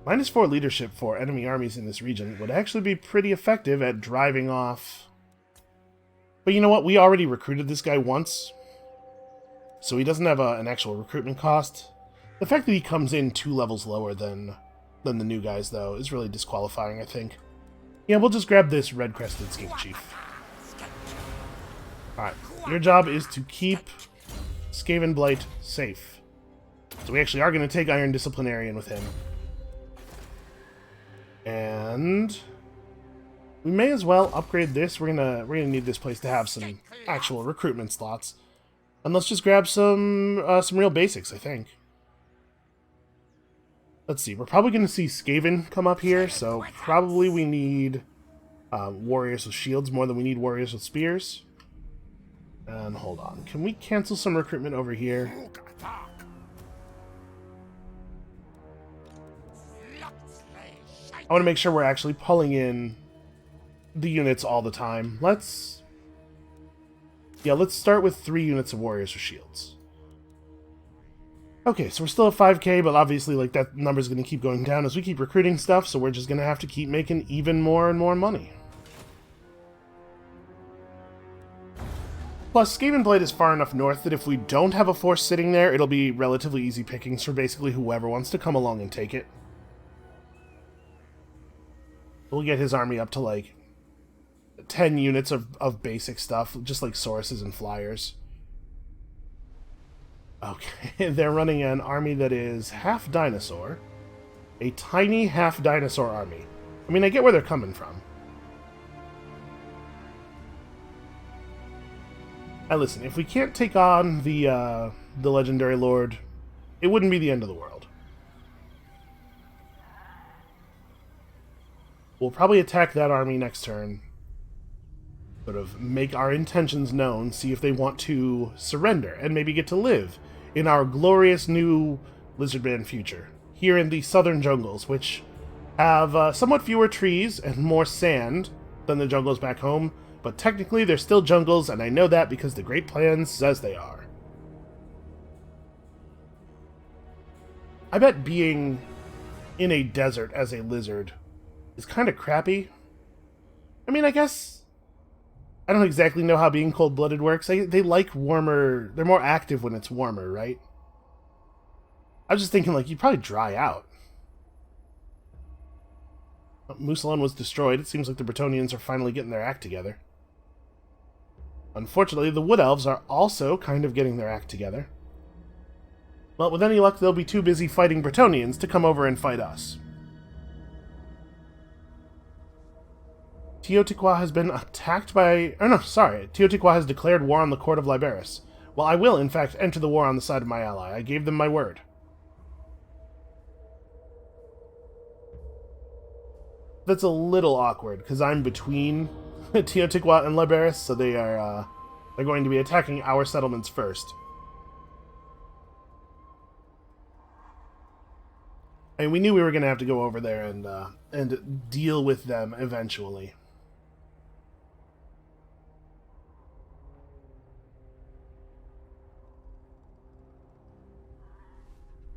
[SPEAKER 1] -4 leadership for enemy armies in this region would actually be pretty effective at driving off. But you know what? We already recruited this guy once, so he doesn't have an actual recruitment cost. The fact that he comes in 2 levels lower than the new guys, though, is really disqualifying, I think. Yeah, we'll just grab this red-crested skink chief. Alright, your job is to keep Skaven Blight safe. So we actually are going to take Iron Disciplinarian with him. And we may as well upgrade this. We're gonna need this place to have some actual recruitment slots. And let's just grab some real basics, I think. Let's see, we're probably going to see Skaven come up here, so probably we need warriors with shields more than we need warriors with spears. And hold on, can we cancel some recruitment over here? I want to make sure we're actually pulling in the units all the time. Let's start with 3 units of warriors with shields. Okay, so we're still at 5k, but obviously like that number's going to keep going down as we keep recruiting stuff, so we're just going to have to keep making even more and more money. Plus, Skaven Blade is far enough north that if we don't have a force sitting there, it'll be relatively easy pickings for basically whoever wants to come along and take it. We'll get his army up to like 10 units of basic stuff, just like Sauruses and Flyers. Okay, they're running an army that is half dinosaur. A tiny half dinosaur army. I mean, I get where they're coming from. Now listen, if we can't take on the Legendary Lord, it wouldn't be the end of the world. We'll probably attack that army next turn. Sort of make our intentions known, see if they want to surrender, and maybe get to live in our glorious new Lizardman future, here in the southern jungles, which have somewhat fewer trees and more sand than the jungles back home, but technically they're still jungles, and I know that because the Great Plan says they are. I bet being in a desert as a lizard is kind of crappy. I mean, I guess I don't exactly know how being cold-blooded works. They like warmer... They're more active when it's warmer, right? I was just thinking, like, you'd probably dry out. Oh, Musalon was destroyed. It seems like the Bretonnians are finally getting their act together. Unfortunately, the Wood Elves are also kind of getting their act together. Well, with any luck, they'll be too busy fighting Bretonnians to come over and fight us. Tiktaq'to has been attacked by... Oh no, sorry. Tiktaq'to has declared war on the court of Liberis. Well, I will, in fact, enter the war on the side of my ally. I gave them my word. That's a little awkward, because I'm between Tiktaq'to and Liberis, so they're going to be attacking our settlements first. And we knew we were going to have to go over there and deal with them eventually.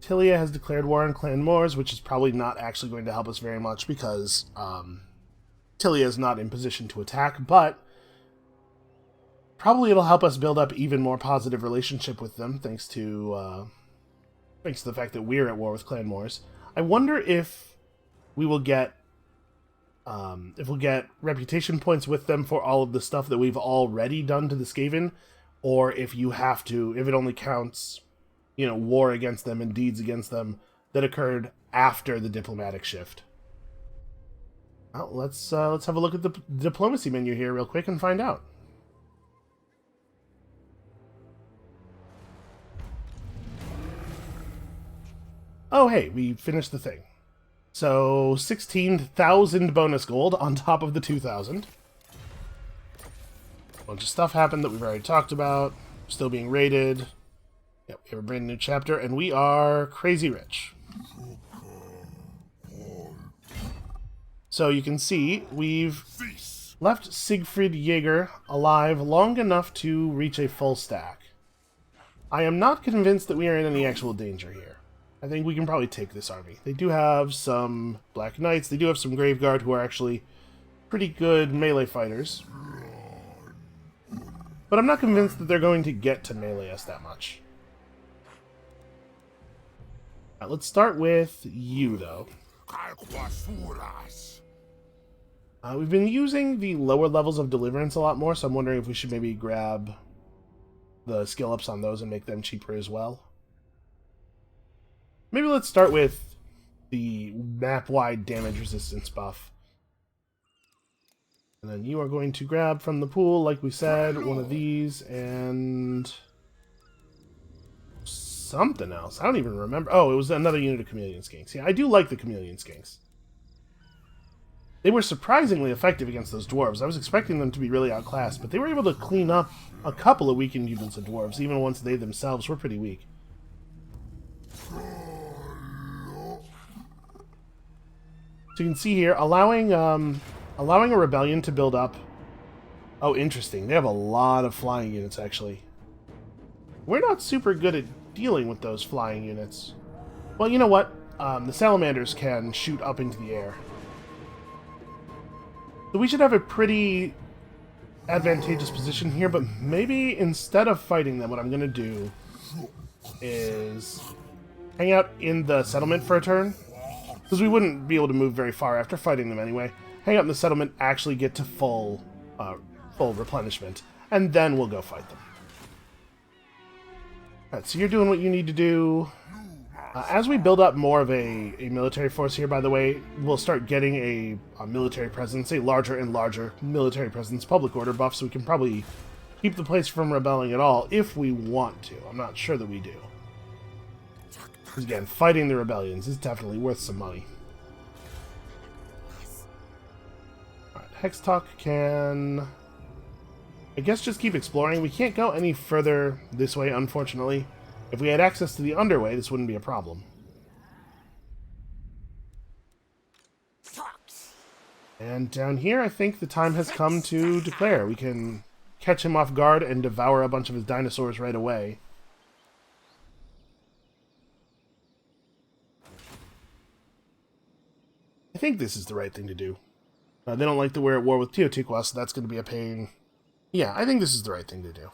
[SPEAKER 1] Tilia has declared war on Clan Moors, which is probably not actually going to help us very much because Tilia is not in position to attack, but probably it'll help us build up even more positive relationship with them, thanks to the fact that we're at war with Clan Moors. I wonder if we'll get reputation points with them for all of the stuff that we've already done to the Skaven, or if it only counts, war against them and deeds against them that occurred after the diplomatic shift. Well, let's have a look at the diplomacy menu here real quick and find out. Oh, hey, we finished the thing. So, 16,000 bonus gold on top of the 2,000. A bunch of stuff happened that we've already talked about. Still being raided. Yep, we have a brand new chapter, and we are crazy rich. So you can see we've left Siegfried Jaeger alive long enough to reach a full stack. I am not convinced that we are in any actual danger here. I think we can probably take this army. They do have some Black Knights. They do have some Graveguard who are actually pretty good melee fighters. But I'm not convinced that they're going to get to melee us that much. Right, let's start with you, though. We've been using the lower levels of Deliverance a lot more, so I'm wondering if we should maybe grab the skill ups on those and make them cheaper as well. Maybe let's start with the map-wide damage resistance buff. And then you are going to grab from the pool, like we said, one of these, and something else. I don't even remember. Oh, it was another unit of Chameleon Skinks. Yeah, I do like the Chameleon Skinks. They were surprisingly effective against those dwarves. I was expecting them to be really outclassed, but they were able to clean up a couple of weakened units of dwarves, even once they themselves were pretty weak. So you can see here, allowing a rebellion to build up. Oh, interesting. They have a lot of flying units, actually. We're not super good at dealing with those flying units. Well, you know what? The salamanders can shoot up into the air. So we should have a pretty advantageous position here, but maybe instead of fighting them, what I'm going to do is hang out in the settlement for a turn. Because we wouldn't be able to move very far after fighting them anyway. Hang out in the settlement, actually get to full replenishment, and then we'll go fight them. Alright, so you're doing what you need to do. As we build up more of a military force here, by the way, we'll start getting a military presence, a larger and larger military presence, public order buff, so we can probably keep the place from rebelling at all if we want to. I'm not sure that we do. Because again, fighting the rebellions is definitely worth some money. Alright, Hextalk can, I guess, just keep exploring. We can't go any further this way, unfortunately. If we had access to the underway, this wouldn't be a problem. And down here, I think the time has come to declare. We can catch him off guard and devour a bunch of his dinosaurs right away. I think this is the right thing to do. They don't like that we're at war with Tiktaq'to, so that's going to be a pain. Yeah, I think this is the right thing to do.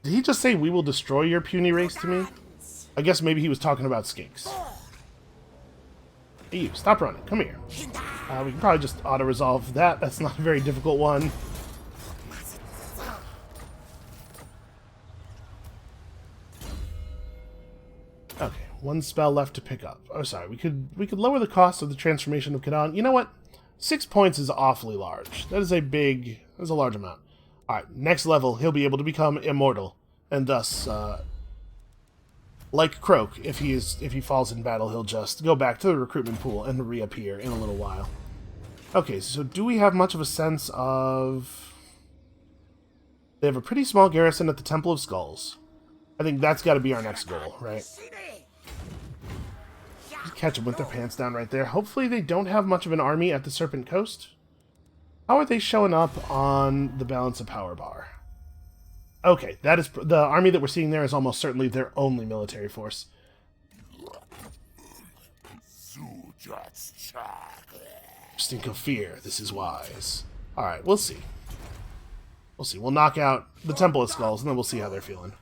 [SPEAKER 1] Did he just say, "We will destroy your puny race" to me? I guess maybe he was talking about skinks. Hey, you, stop running. Come here. We can probably just auto-resolve that. That's not a very difficult one. Okay, one spell left to pick up. Oh, sorry. We could lower the cost of the transformation of Kadan. You know what? 6 points is awfully large. That's a large amount. Alright, next level, he'll be able to become immortal, and thus, like Croak, if he falls in battle, he'll just go back to the recruitment pool and reappear in a little while. Okay, so do we have much of a sense of... They have a pretty small garrison at the Temple of Skulls. I think that's got to be our next goal, right? Just catch them with their pants down right there. Hopefully they don't have much of an army at the Serpent Coast. How are they showing up on the balance of power bar? Okay, that is the army that we're seeing there is almost certainly their only military force. Stink of fear, this is wise. Alright, we'll see. We'll see. We'll knock out the Temple of Skulls, and then we'll see how they're feeling.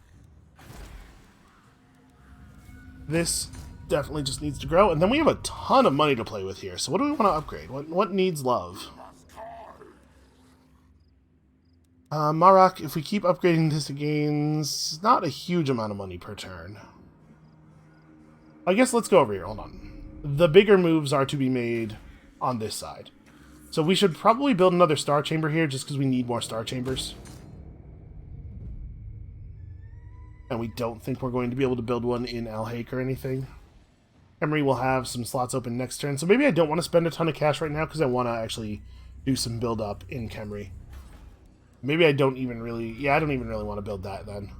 [SPEAKER 1] This definitely just needs to grow, and then we have a ton of money to play with here. So what do we want to upgrade? What needs love? Marak, if we keep upgrading this, it gains not a huge amount of money per turn. I guess let's go over here. Hold on. The bigger moves are to be made on this side. So we should probably build another star chamber here just because we need more star chambers. And we don't think we're going to be able to build one in Alhaik or anything. Emery will have some slots open next turn, so maybe I don't want to spend a ton of cash right now because I want to actually do some build up in Khemri. Maybe I don't even really... Yeah, I don't even really want to build that then.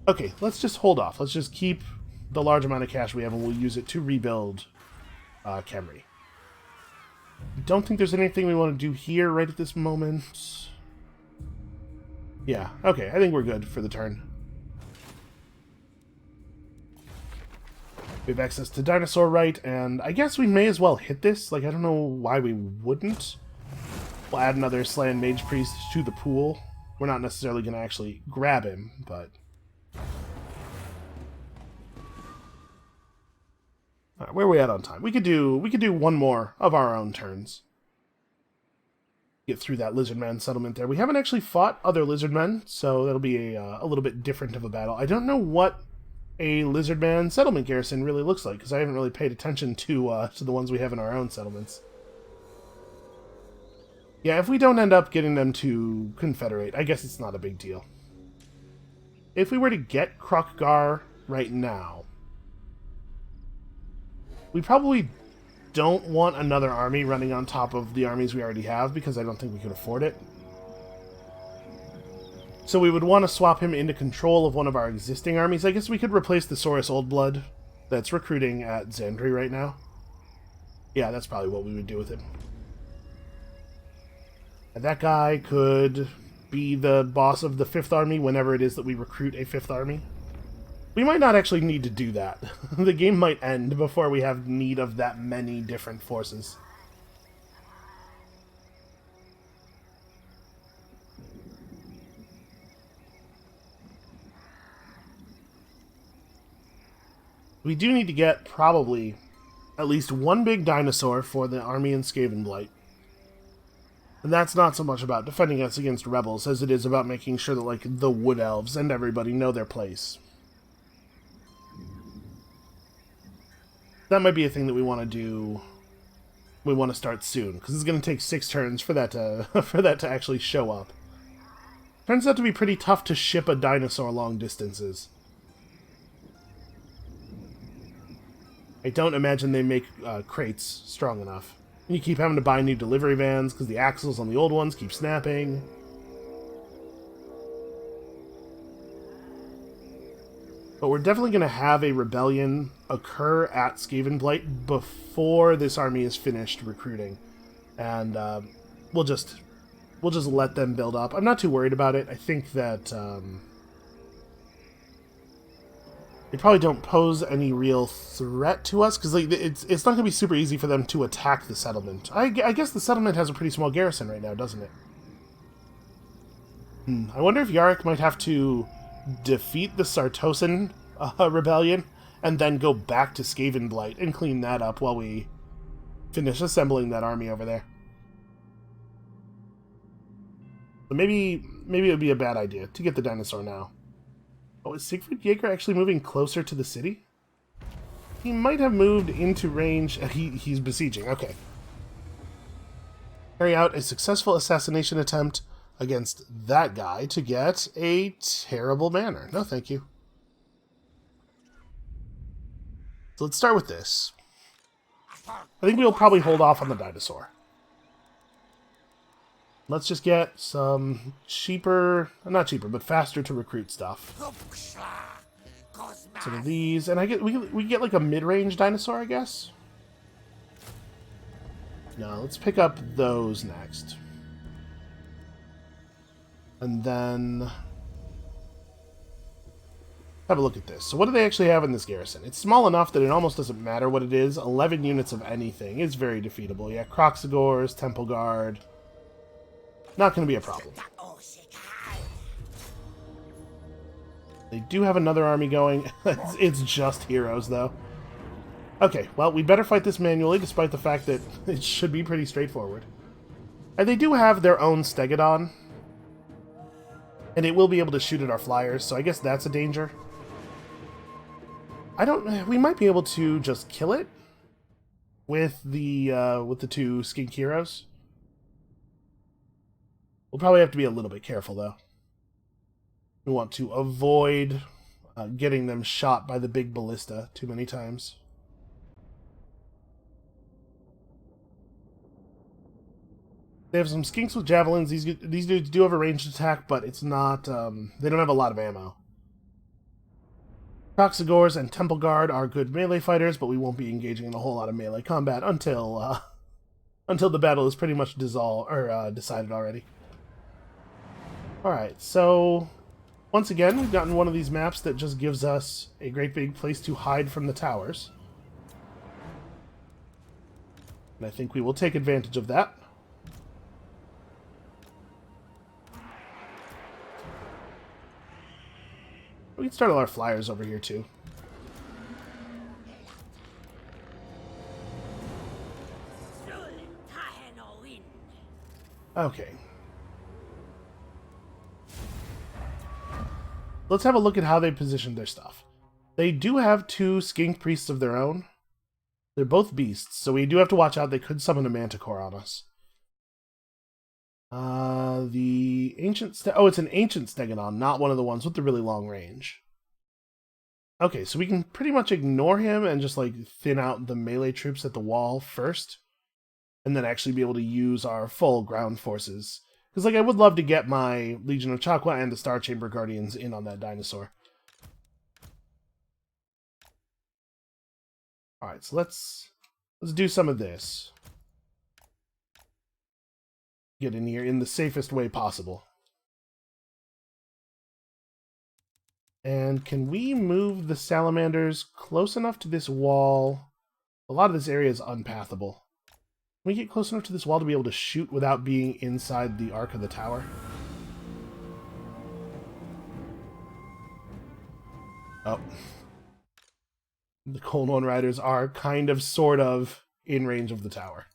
[SPEAKER 1] Okay, let's just hold off. Let's just keep the large amount of cash we have and we'll use it to rebuild Khemri. Don't think there's anything we want to do here right at this moment. Yeah, okay, I think we're good for the turn. We have access to dinosaur right, and I guess we may as well hit this. Like, I don't know why we wouldn't. We'll add another Slan Mage Priest to the pool. We're not necessarily going to actually grab him, but... Alright, where are we at on time? We could do one more of our own turns. Get through that Lizardman settlement there. We haven't actually fought other Lizardmen, so that'll be a little bit different of a battle. I don't know what a Lizardman settlement garrison really looks like, because I haven't really paid attention to the ones we have in our own settlements. Yeah, if we don't end up getting them to confederate, I guess it's not a big deal. If we were to get Krokgar right now, we probably don't want another army running on top of the armies we already have, because I don't think we can afford it. So we would want to swap him into control of one of our existing armies. I guess we could replace the Saurus Oldblood that's recruiting at Xandri right now. Yeah, that's probably what we would do with him. And that guy could be the boss of the 5th army whenever it is that we recruit a 5th army. We might not actually need to do that. The game might end before we have need of that many different forces. We do need to get, probably, at least one big dinosaur for the army in Skavenblight. And that's not so much about defending us against rebels as it is about making sure that, like, the Wood Elves and everybody know their place. That might be a thing that we want to do. We want to start soon, because it's going to take 6 turns for that to actually show up. Turns out to be pretty tough to ship a dinosaur long distances. I don't imagine they make crates strong enough. And you keep having to buy new delivery vans because the axles on the old ones keep snapping. But we're definitely going to have a rebellion occur at Skavenblight before this army is finished recruiting. And we'll just let them build up. I'm not too worried about it. I think that they probably don't pose any real threat to us, because like, it's not going to be super easy for them to attack the settlement. I guess the settlement has a pretty small garrison right now, doesn't it? I wonder if Yarrick might have to defeat the Sartosan rebellion and then go back to Skavenblight and clean that up while we finish assembling that army over there. So maybe it would be a bad idea to get the dinosaur now. Oh, is Siegfried Jaeger actually moving closer to the city? He might have moved into range. He's besieging. Okay. Carry out a successful assassination attempt against that guy to get a terrible banner. No, thank you. So let's start with this. I think we'll probably hold off on the dinosaur. Let's just get some cheaper, not cheaper, but faster to recruit stuff. Some of these, and we get like a mid-range dinosaur, I guess. No, let's pick up those next. And then have a look at this. So what do they actually have in this garrison? It's small enough that it almost doesn't matter what it is. 11 units of anything is very defeatable. Yeah, Croxagores, Temple Guard. Not going to be a problem. They do have another army going. It's just heroes, though. Okay, well, we better fight this manually, despite the fact that it should be pretty straightforward. And they do have their own Stegodon. And it will be able to shoot at our flyers, so I guess that's a danger. We might be able to just kill it with the two skink heroes. We'll probably have to be a little bit careful, though. We want to avoid getting them shot by the big ballista too many times. They have some skinks with javelins. These dudes do have a ranged attack, but it's not. They don't have a lot of ammo. Croxagores and Temple Guard are good melee fighters, but we won't be engaging in a whole lot of melee combat until the battle is pretty much decided already. All right, so once again, we've gotten one of these maps that just gives us a great big place to hide from the towers, and I think we will take advantage of that. We can start all our flyers over here, too. Okay. Let's have a look at how they positioned their stuff. They do have two skink priests of their own. They're both beasts, so we do have to watch out. They could summon a manticore on us. The ancient... it's an ancient Stegodon, not one of the ones with the really long range. Okay, so we can pretty much ignore him and just, like, thin out the melee troops at the wall first. And then actually be able to use our full ground forces. Because, like, I would love to get my Legion of Chakwa and the Star Chamber Guardians in on that dinosaur. Alright, so let's do some of this. Get in here in the safest way possible. And can we move the salamanders close enough to this wall? A lot of this area is unpathable. Can we get close enough to this wall to be able to shoot without being inside the arc of the tower? Oh. The Cold One Riders are kind of, sort of, in range of the tower.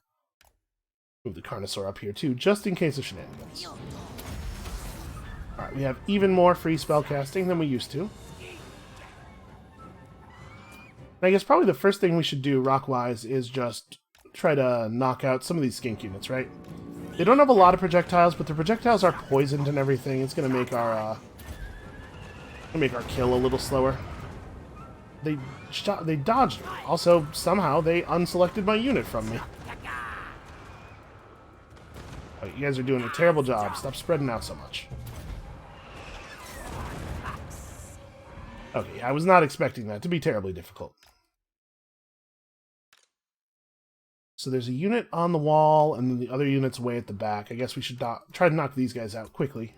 [SPEAKER 1] Move the Carnosaur up here, too, just in case of shenanigans. Alright, we have even more free spell casting than we used to. And I guess probably the first thing we should do, rock-wise, is just try to knock out some of these skink units, right? They don't have a lot of projectiles, but the projectiles are poisoned and everything. It's going to make our kill a little slower. They dodged me. Also, somehow, they unselected my unit from me. Oh, you guys are doing a terrible job. Stop spreading out so much. Okay, I was not expecting that to be terribly difficult. So there's a unit on the wall, and then the other unit's way at the back. I guess we should try to knock these guys out quickly.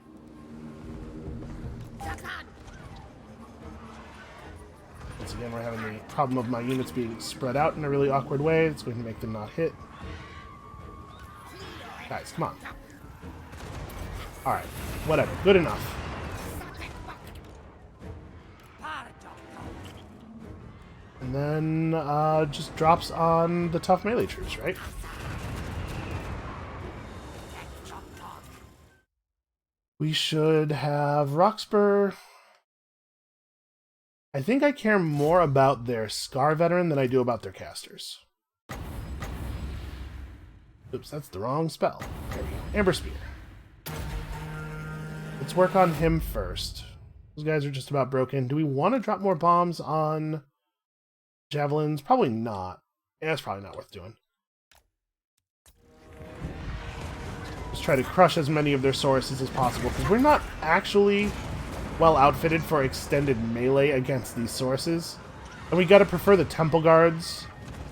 [SPEAKER 1] Once again, we're having the problem of my units being spread out in a really awkward way. It's going to make them not hit. Guys, come on. Alright, whatever. Good enough. And then, just drops on the tough melee troops, right? We should have Roxburgh. I think I care more about their Scar Veteran than I do about their casters. Oops, that's the wrong spell. There we go. Amber Spear. Let's work on him first. Those guys are just about broken. Do we want to drop more bombs on javelins? Probably not. Yeah, that's probably not worth doing. Just try to crush as many of their sources as possible, because we're not actually well outfitted for extended melee against these sources. And we gotta prefer the Temple Guards.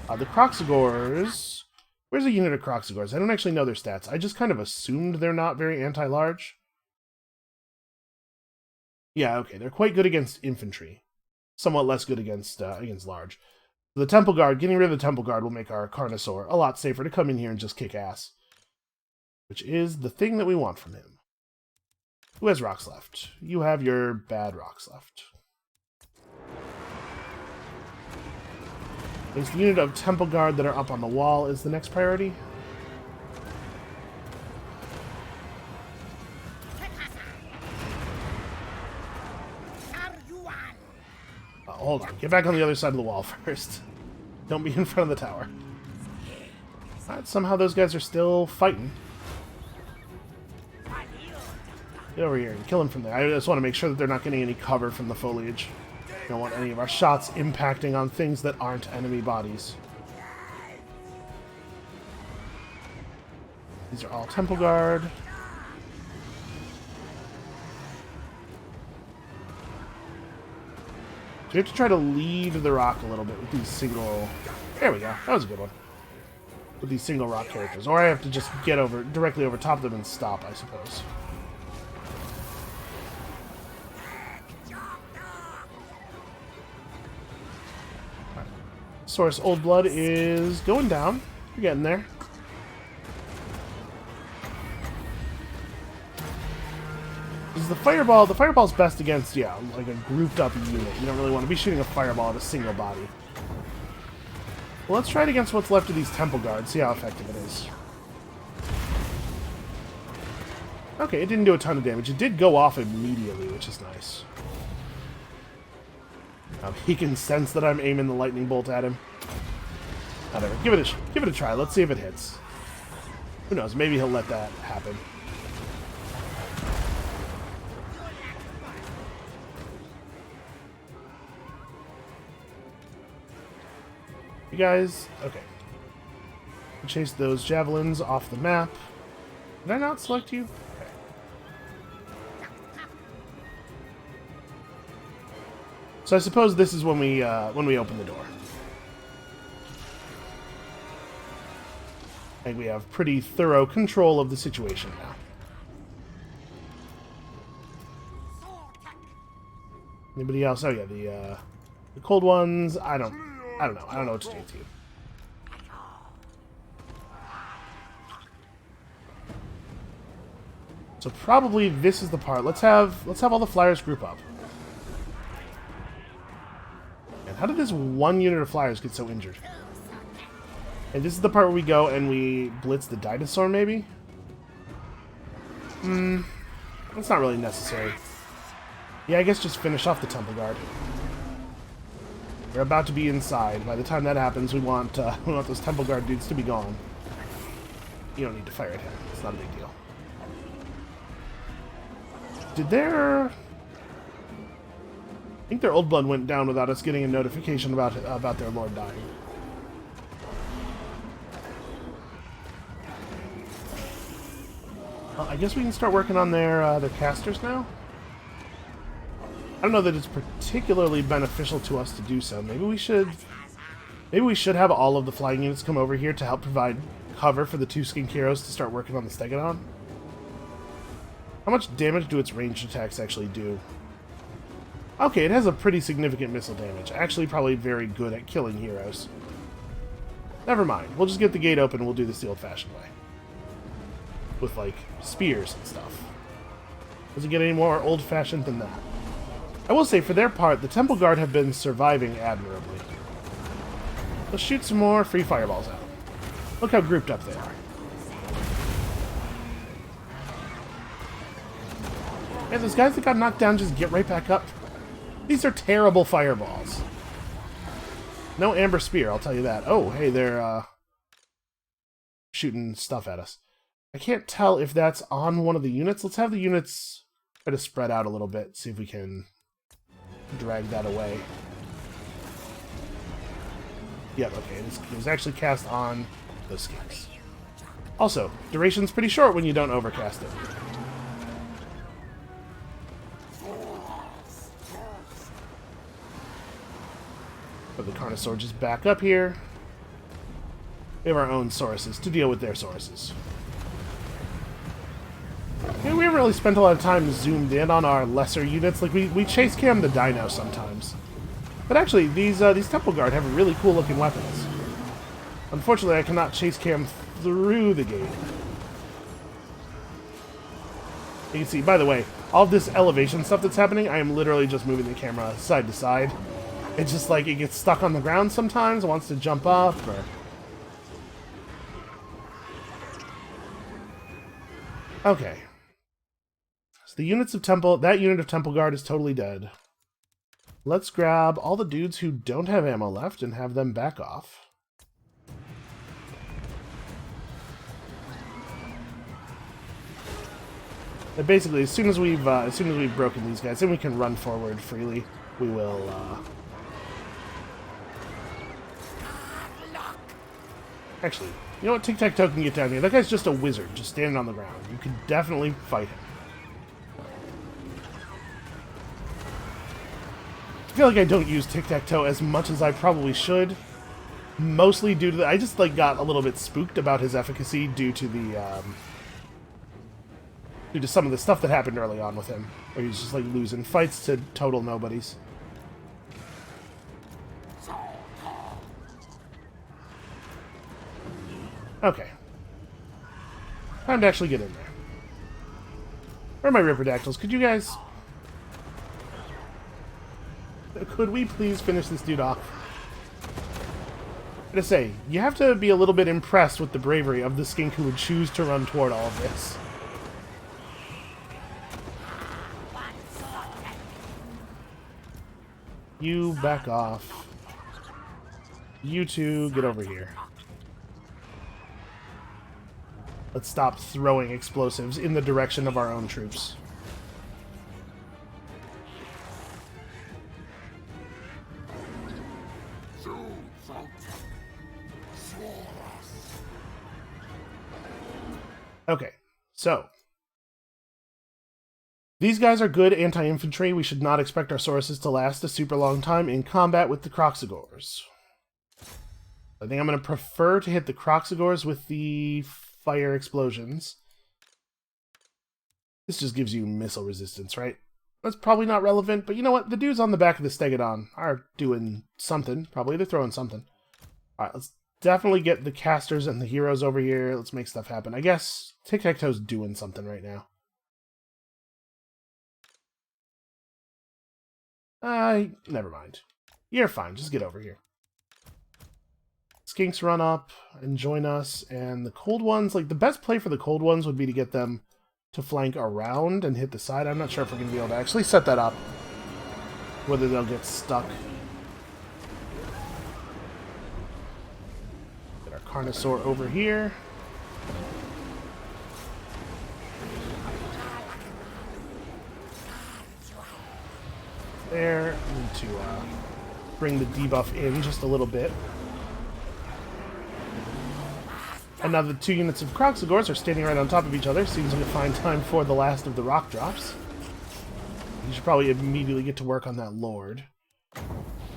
[SPEAKER 1] The Croxagores... Where's a unit of Croxagores? I don't actually know their stats. I just kind of assumed they're not very anti-large. Yeah, okay, they're quite good against infantry. Somewhat less good against large. The Temple Guard, getting rid of the Temple Guard will make our Carnosaur a lot safer to come in here and just kick ass. Which is the thing that we want from him. Who has rocks left? You have your bad rocks left. There's the unit of Temple Guard that are up on the wall is the next priority. Hold on. Get back on the other side of the wall first. Don't be in front of the tower. Alright, somehow those guys are still fighting. Get over here and kill them from there. I just want to make sure that they're not getting any cover from the foliage. Don't want any of our shots impacting on things that aren't enemy bodies. These are all Temple Guard. So we have to try to lead the rock a little bit with these single... There we go. That was a good one. With these single rock characters. Or I have to just get over directly over top of them and stop, I suppose. Source Old Blood is going down. You're getting there. Is the fireball's best against, yeah, like a grouped up unit. You don't really want to be shooting a fireball at a single body. Well, let's try it against what's left of these Temple Guards, see how effective it is. Okay, it didn't do a ton of damage. It did go off immediately, which is nice. He can sense that I'm aiming the lightning bolt at him. Whatever. Give it a try. Let's see if it hits. Who knows? Maybe he'll let that happen. You guys, okay. Chase those javelins off the map. Did I not select you? So I suppose this is when we open the door. I think we have pretty thorough control of the situation now. Anybody else? Oh yeah, the cold ones. I don't know. I don't know what to do with you. So probably this is the part. Let's have all the flyers group up. How did this one unit of flyers get so injured? And this is the part where we go and we blitz the dinosaur, maybe? That's not really necessary. Yeah, I guess just finish off the Temple Guard. We're about to be inside. By the time that happens, we want those Temple Guard dudes to be gone. You don't need to fire at him. It's not a big deal. Did their... I think their Old Blood went down without us getting a notification about their lord dying. Well, I guess we can start working on their casters now. I don't know that it's particularly beneficial to us to do so. Maybe we should have all of the flying units come over here to help provide cover for the two skink heroes to start working on the Stegodon. How much damage do its ranged attacks actually do? Okay, it has a pretty significant missile damage. Actually, probably very good at killing heroes. Never mind. We'll just get the gate open and we'll do this the old-fashioned way. With, like, spears and stuff. Does it get any more old-fashioned than that? I will say, for their part, the Temple Guard have been surviving admirably. Let's shoot some more free fireballs out. Look how grouped up they are. Yeah, those guys that got knocked down just get right back up. These are terrible fireballs. No Amber Spear, I'll tell you that. Oh, hey, they're shooting stuff at us. I can't tell if that's on one of the units. Let's have the units try to spread out a little bit, see if we can drag that away. Yep, okay, it was actually cast on those skinks. Also, duration's pretty short when you don't overcast it. Put the Carnosaur just back up here. We have our own sources to deal with their sources. Okay, we haven't really spent a lot of time zoomed in on our lesser units. Like, we chase cam the dino sometimes. But actually, these Temple Guard have really cool looking weapons. Unfortunately, I cannot chase cam through the gate. You can see, by the way, all of this elevation stuff that's happening, I am literally just moving the camera side to side. It's just like it gets stuck on the ground sometimes, wants to jump up, or... Okay. So the units of Temple, that unit of Temple Guard is totally dead. Let's grab all the dudes who don't have ammo left and have them back off. And basically, as soon as we've broken these guys, then we can run forward freely. We will. Actually, you know what? Tiktaq'to can get down here. That guy's just a wizard, just standing on the ground. You can definitely fight him. I feel like I don't use Tiktaq'to as much as I probably should. Mostly due to the, I just like got a little bit spooked about his efficacy due to the due to some of the stuff that happened early on with him, where he's just like losing fights to total nobodies. Okay. Time to actually get in there. Where are my Ripperdactyls? Could you guys... Could we please finish this dude off? I gotta say, you have to be a little bit impressed with the bravery of the skink who would choose to run toward all of this. You back off. You two, get over here. Let's stop throwing explosives in the direction of our own troops. Okay, so these guys are good anti-infantry. We should not expect our sources to last a super long time in combat with the Croxagores. I think I'm going to prefer to hit the Croxagores with the fire explosions. This just gives you missile resistance, right? That's probably not relevant, but you know what? The dudes on the back of the Stegodon are doing something. Probably they're throwing something. Alright, let's definitely get the casters and the heroes over here. Let's make stuff happen. I guess Tiktaq'to's doing something right now. Never mind. You're fine. Just get over here. Skinks run up and join us, and the cold ones, like, the best play for the cold ones would be to get them to flank around and hit the side. I'm not sure if we're going to be able to actually set that up. Whether they'll get stuck. Get our Carnosaur over here. There. Need to bring the debuff in just a little bit. And now the two units of Croxagores are standing right on top of each other. Seems like a fine time for the last of the rock drops. You should probably immediately get to work on that Lord.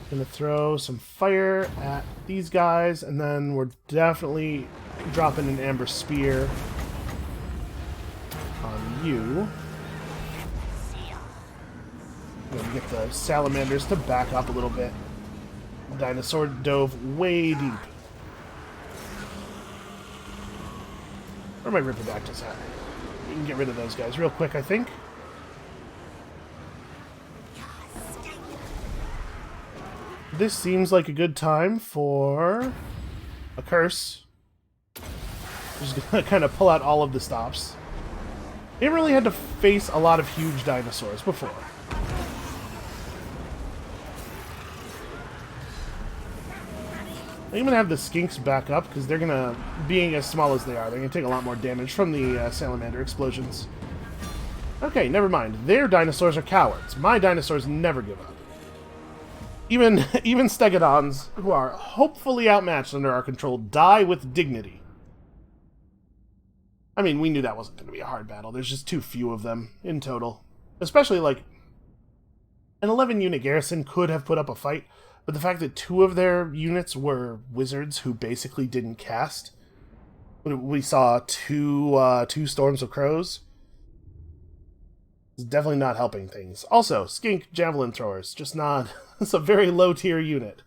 [SPEAKER 1] Gonna throw some fire at these guys, and then we're definitely dropping an Amber Spear on you. Gonna get the Salamanders to back up a little bit. The dinosaur dove way deep. Where are my Ripperdactyls at? We can get rid of those guys real quick, I think. This seems like a good time for a curse. Just gonna kind of pull out all of the stops. They really had to face a lot of huge dinosaurs before. I'm going to have the Skinks back up, because they're going to, being as small as they are, they're going to take a lot more damage from the Salamander explosions. Okay, never mind. Their dinosaurs are cowards. My dinosaurs never give up. Even Stegodons, who are hopefully outmatched under our control, die with dignity. I mean, we knew that wasn't going to be a hard battle. There's just too few of them in total. Especially, like, an 11-unit garrison could have put up a fight, but the fact that two of their units were wizards who basically didn't cast, we saw two Storms of Crows. It's definitely not helping things. Also, skink javelin throwers, just not... It's a very low tier unit.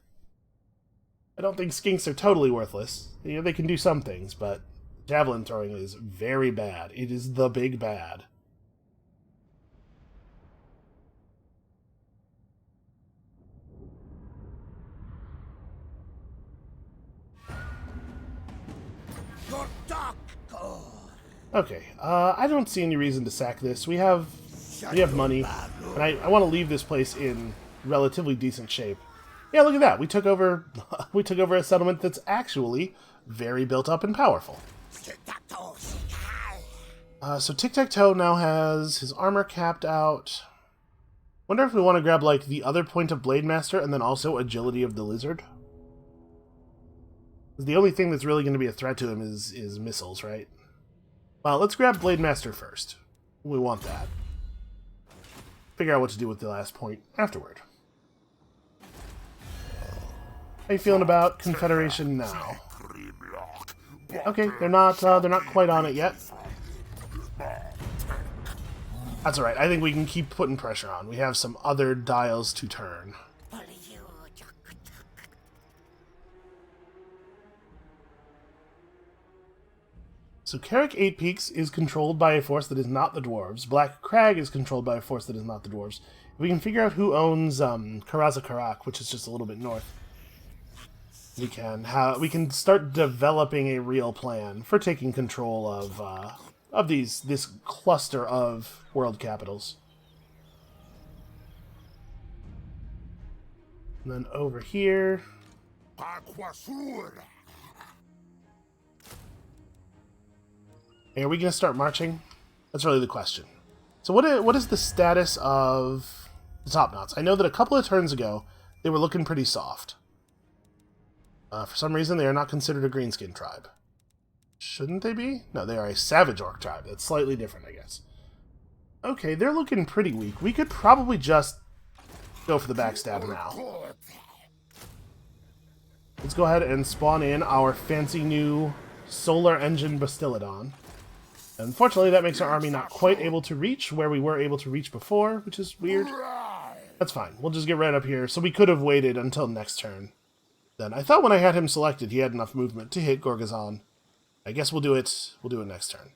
[SPEAKER 1] I don't think skinks are totally worthless. You know, they can do some things, but javelin throwing is very bad. It is the big bad. Okay, I don't see any reason to sack this. We have money, and I want to leave this place in relatively decent shape. Yeah, look at that. We took over a settlement that's actually very built up and powerful. So Tiktaq'to now has his armor capped out. Wonder if we want to grab like the other point of Blade Master and then also agility of the lizard. The only thing that's really going to be a threat to him is missiles, right? Well, let's grab Blade Master first. We want that. Figure out what to do with the last point afterward. How you feeling about Confederation now? Okay, they're not quite on it yet. That's alright. I think we can keep putting pressure on. We have some other dials to turn. So Carrick 8 Peaks is controlled by a force that is not the dwarves. Black Crag is controlled by a force that is not the dwarves. If we can figure out who owns Karaza Karak, which is just a little bit north, we can start developing a real plan for taking control of this cluster of world capitals. And then over here. Hey, are we going to start marching? That's really the question. So what is the status of the top knots? I know that a couple of turns ago, they were looking pretty soft. For some reason, they are not considered a greenskin tribe. Shouldn't they be? No, they are a savage orc tribe. That's slightly different, I guess. Okay, they're looking pretty weak. We could probably just go for the backstab now. Let's go ahead and spawn in our fancy new solar engine Bastillodon. Unfortunately, that makes our army not quite able to reach where we were able to reach before, which is weird. That's fine. We'll just get right up here. So we could have waited until next turn. Then I thought when I had him selected, he had enough movement to hit Gorgazon. I guess we'll do it. We'll do it next turn.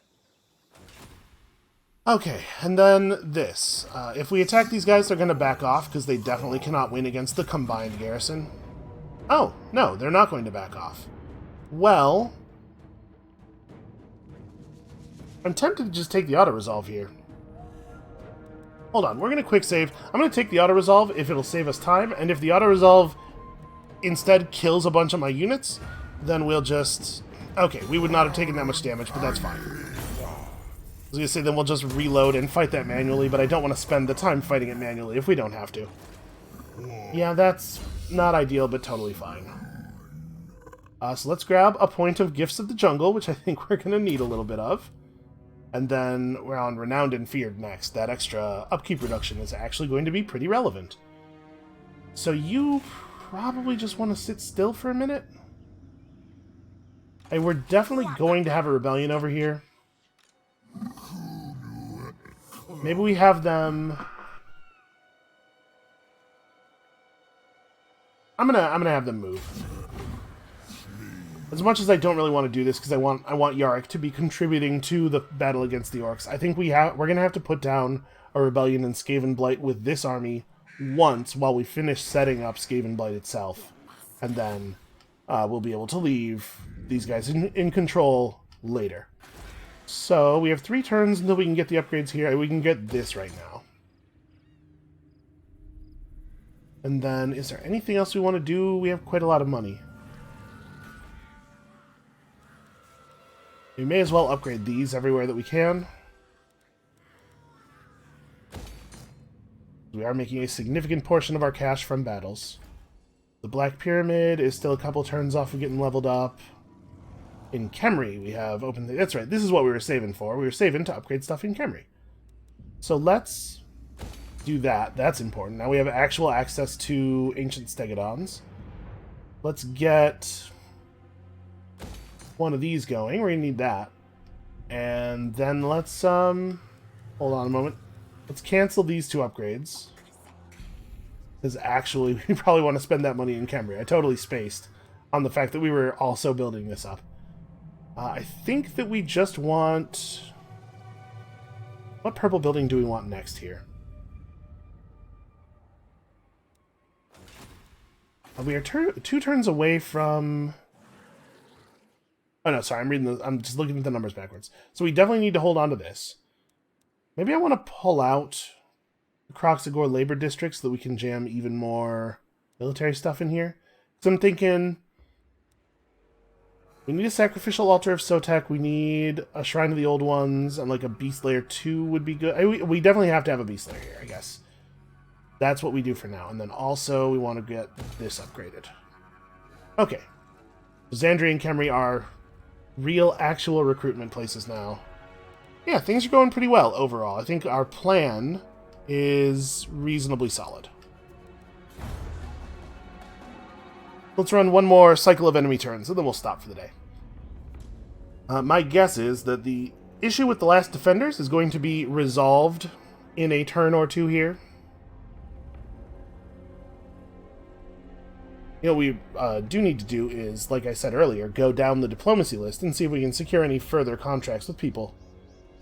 [SPEAKER 1] Okay, and then this. If we attack these guys, they're going to back off because they definitely cannot win against the combined garrison. Oh, no, they're not going to back off. Well, I'm tempted to just take the auto-resolve here. Hold on, we're going to quick save. I'm going to take the auto-resolve if it'll save us time, and if the auto-resolve instead kills a bunch of my units, then we'll just... Okay, we would not have taken that much damage, but that's fine. I was going to say then we'll just reload and fight that manually, but I don't want to spend the time fighting it manually if we don't have to. Yeah, that's not ideal, but totally fine. So let's grab a point of Gifts of the Jungle, which I think we're going to need a little bit of. And then we're on Renowned and Feared next. That extra upkeep reduction is actually going to be pretty relevant. So you probably just want to sit still for a minute. Hey, we're definitely going to have a rebellion over here. Maybe we have them... I'm gonna have them move. As much as I don't really want to do this because I want Yarrick to be contributing to the battle against the orcs, I think we're gonna have to put down a rebellion in Skaven Blight with this army once while we finish setting up Skaven Blight itself, and then we'll be able to leave these guys in control later. So we have 3 turns until we can get the upgrades here. We can get this right now. And then, is there anything else we want to do? We have quite a lot of money. We may as well upgrade these everywhere that we can. We are making a significant portion of our cash from battles. The Black Pyramid is still a couple turns off of getting leveled up. In Khemri, we have opened... That's right, this is what we were saving for. We were saving to upgrade stuff in Khemri. So let's do that. That's important. Now we have actual access to Ancient Stegodons. Let's get one of these going. We're going to need that. And then let's... hold on a moment. Let's cancel these 2 upgrades. Because actually, we probably want to spend that money in Khemri. I totally spaced on the fact that we were also building this up. I think that we just want... What purple building do we want next here? We are 2 turns away from... Oh no, sorry, I'm just looking at the numbers backwards. So we definitely need to hold on to this. Maybe I want to pull out the Kroxigor labor district so that we can jam even more military stuff in here. So I'm thinking... We need a sacrificial altar of Sotek, we need a Shrine of the Old Ones, and like a Beast Layer 2 would be good. We definitely have to have a Beast Layer here, I guess. That's what we do for now. And then also we want to get this upgraded. Okay. Xandria and Khemri are real, actual recruitment places now. Yeah, things are going pretty well overall. I think our plan is reasonably solid. Let's run one more cycle of enemy turns, and then we'll stop for the day. My guess is that the issue with the last defenders is going to be resolved in a turn or 2 here. You know, what we do need to do is, like I said earlier, go down the diplomacy list and see if we can secure any further contracts with people.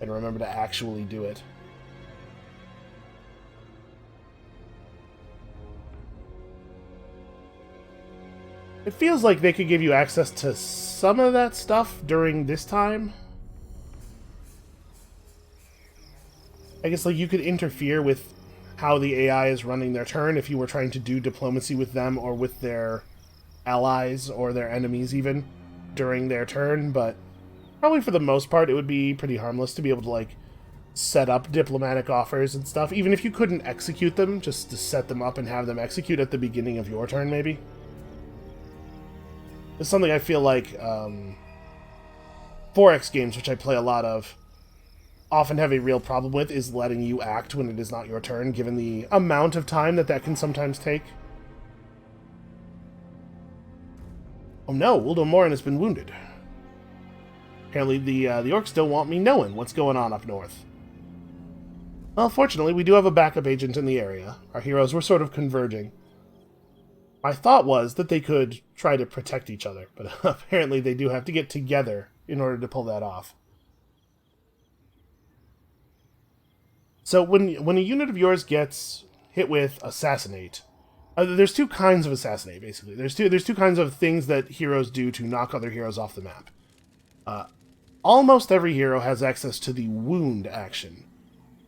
[SPEAKER 1] And remember to actually do it. It feels like they could give you access to some of that stuff during this time. I guess, like, you could interfere with how the AI is running their turn if you were trying to do diplomacy with them or with their allies or their enemies even during their turn, but probably for the most part it would be pretty harmless to be able to, like, set up diplomatic offers and stuff, even if you couldn't execute them, just to set them up and have them execute at the beginning of your turn, maybe. It's something I feel like 4X games, which I play a lot of, often have a real problem with, is letting you act when it is not your turn, given the amount of time that can sometimes take. Oh no, Uldo Morin has been wounded. Apparently the orcs don't want me knowing what's going on up north. Well, fortunately, we do have a backup agent in the area. Our heroes were sort of converging. My thought was that they could try to protect each other, but apparently they do have to get together in order to pull that off. So when a unit of yours gets hit with Assassinate, there's 2 kinds of Assassinate, basically. There's two kinds of things that heroes do to knock other heroes off the map. Almost every hero has access to the Wound action.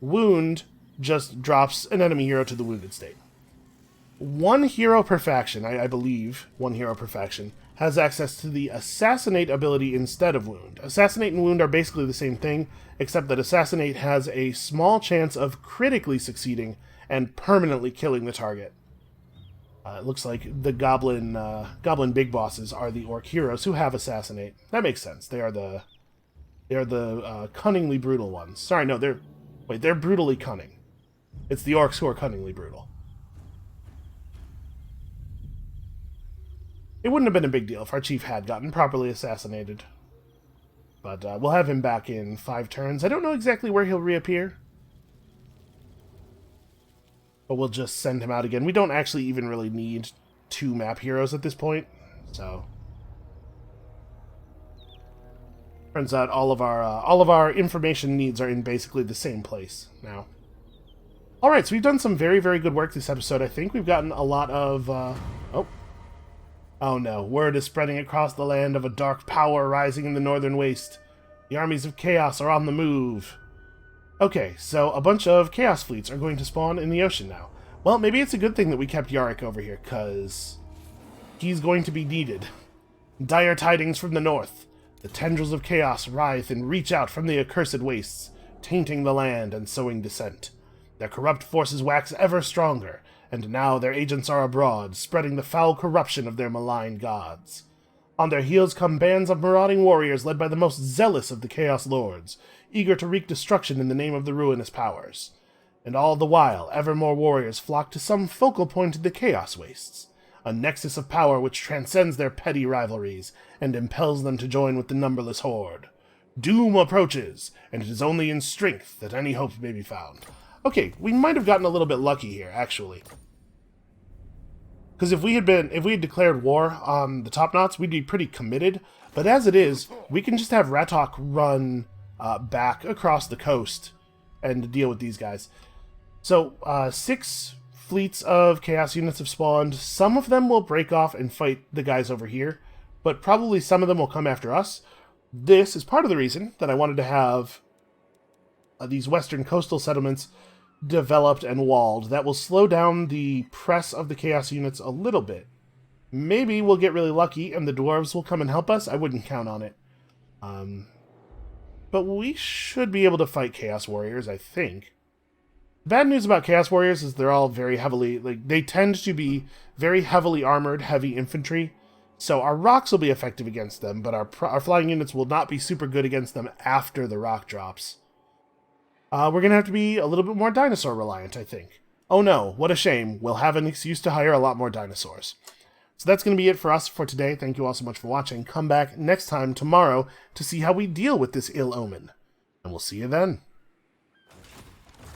[SPEAKER 1] Wound just drops an enemy hero to the wounded state. One hero per faction, I believe, one hero per faction, has access to the Assassinate ability instead of Wound. Assassinate and Wound are basically the same thing, except that Assassinate has a small chance of critically succeeding and permanently killing the target. It looks like the Goblin Big Bosses are the Orc heroes who have Assassinate. That makes sense. They are the cunningly brutal ones. Sorry, no, they're brutally cunning. It's the Orcs who are cunningly brutal. It wouldn't have been a big deal if our chief had gotten properly assassinated. But we'll have him back in 5 turns. I don't know exactly where he'll reappear. But we'll just send him out again. We don't actually even really need 2 map heroes at this point. So turns out all of our information needs are in basically the same place now. Alright, so we've done some very, very good work this episode, I think. We've gotten a lot of... Oh no, word is spreading across the land of a dark power rising in the northern waste. The armies of chaos are on the move. Okay, so a bunch of chaos fleets are going to spawn in the ocean now. Well, maybe it's a good thing that we kept Yarick over here, because he's going to be needed. Dire tidings from the north. The tendrils of chaos writhe and reach out from the accursed wastes, tainting the land and sowing dissent. Their corrupt forces wax ever stronger, and now their agents are abroad, spreading the foul corruption of their malign gods. On their heels come bands of marauding warriors led by the most zealous of the Chaos Lords, eager to wreak destruction in the name of the ruinous powers. And all the while, ever more warriors flock to some focal point of the Chaos Wastes, a nexus of power which transcends their petty rivalries and impels them to join with the numberless horde. Doom approaches, and it is only in strength that any hope may be found. Okay, we might have gotten a little bit lucky here, actually. Because if we had declared war on the Top-Knots, we'd be pretty committed. But as it is, we can just have Ratok run back across the coast and deal with these guys. So, 6 fleets of Chaos units have spawned. Some of them will break off and fight the guys over here, but probably some of them will come after us. This is part of the reason that I wanted to have these western coastal settlements developed and walled. That will slow down the press of the Chaos units a little bit. Maybe we'll get really lucky and the dwarves will come and help us. I wouldn't count on it. But we should be able to fight Chaos Warriors, I think. Bad news about Chaos Warriors is they're all very heavily... they tend to be very heavily armored, heavy infantry. So our rocks will be effective against them, but our flying units will not be super good against them after the rock drops. We're going to have to be a little bit more dinosaur reliant, I think. Oh no, what a shame. We'll have an excuse to hire a lot more dinosaurs. So that's going to be it for us for today. Thank you all so much for watching. Come back next time tomorrow to see how we deal with this ill omen. And we'll see you then.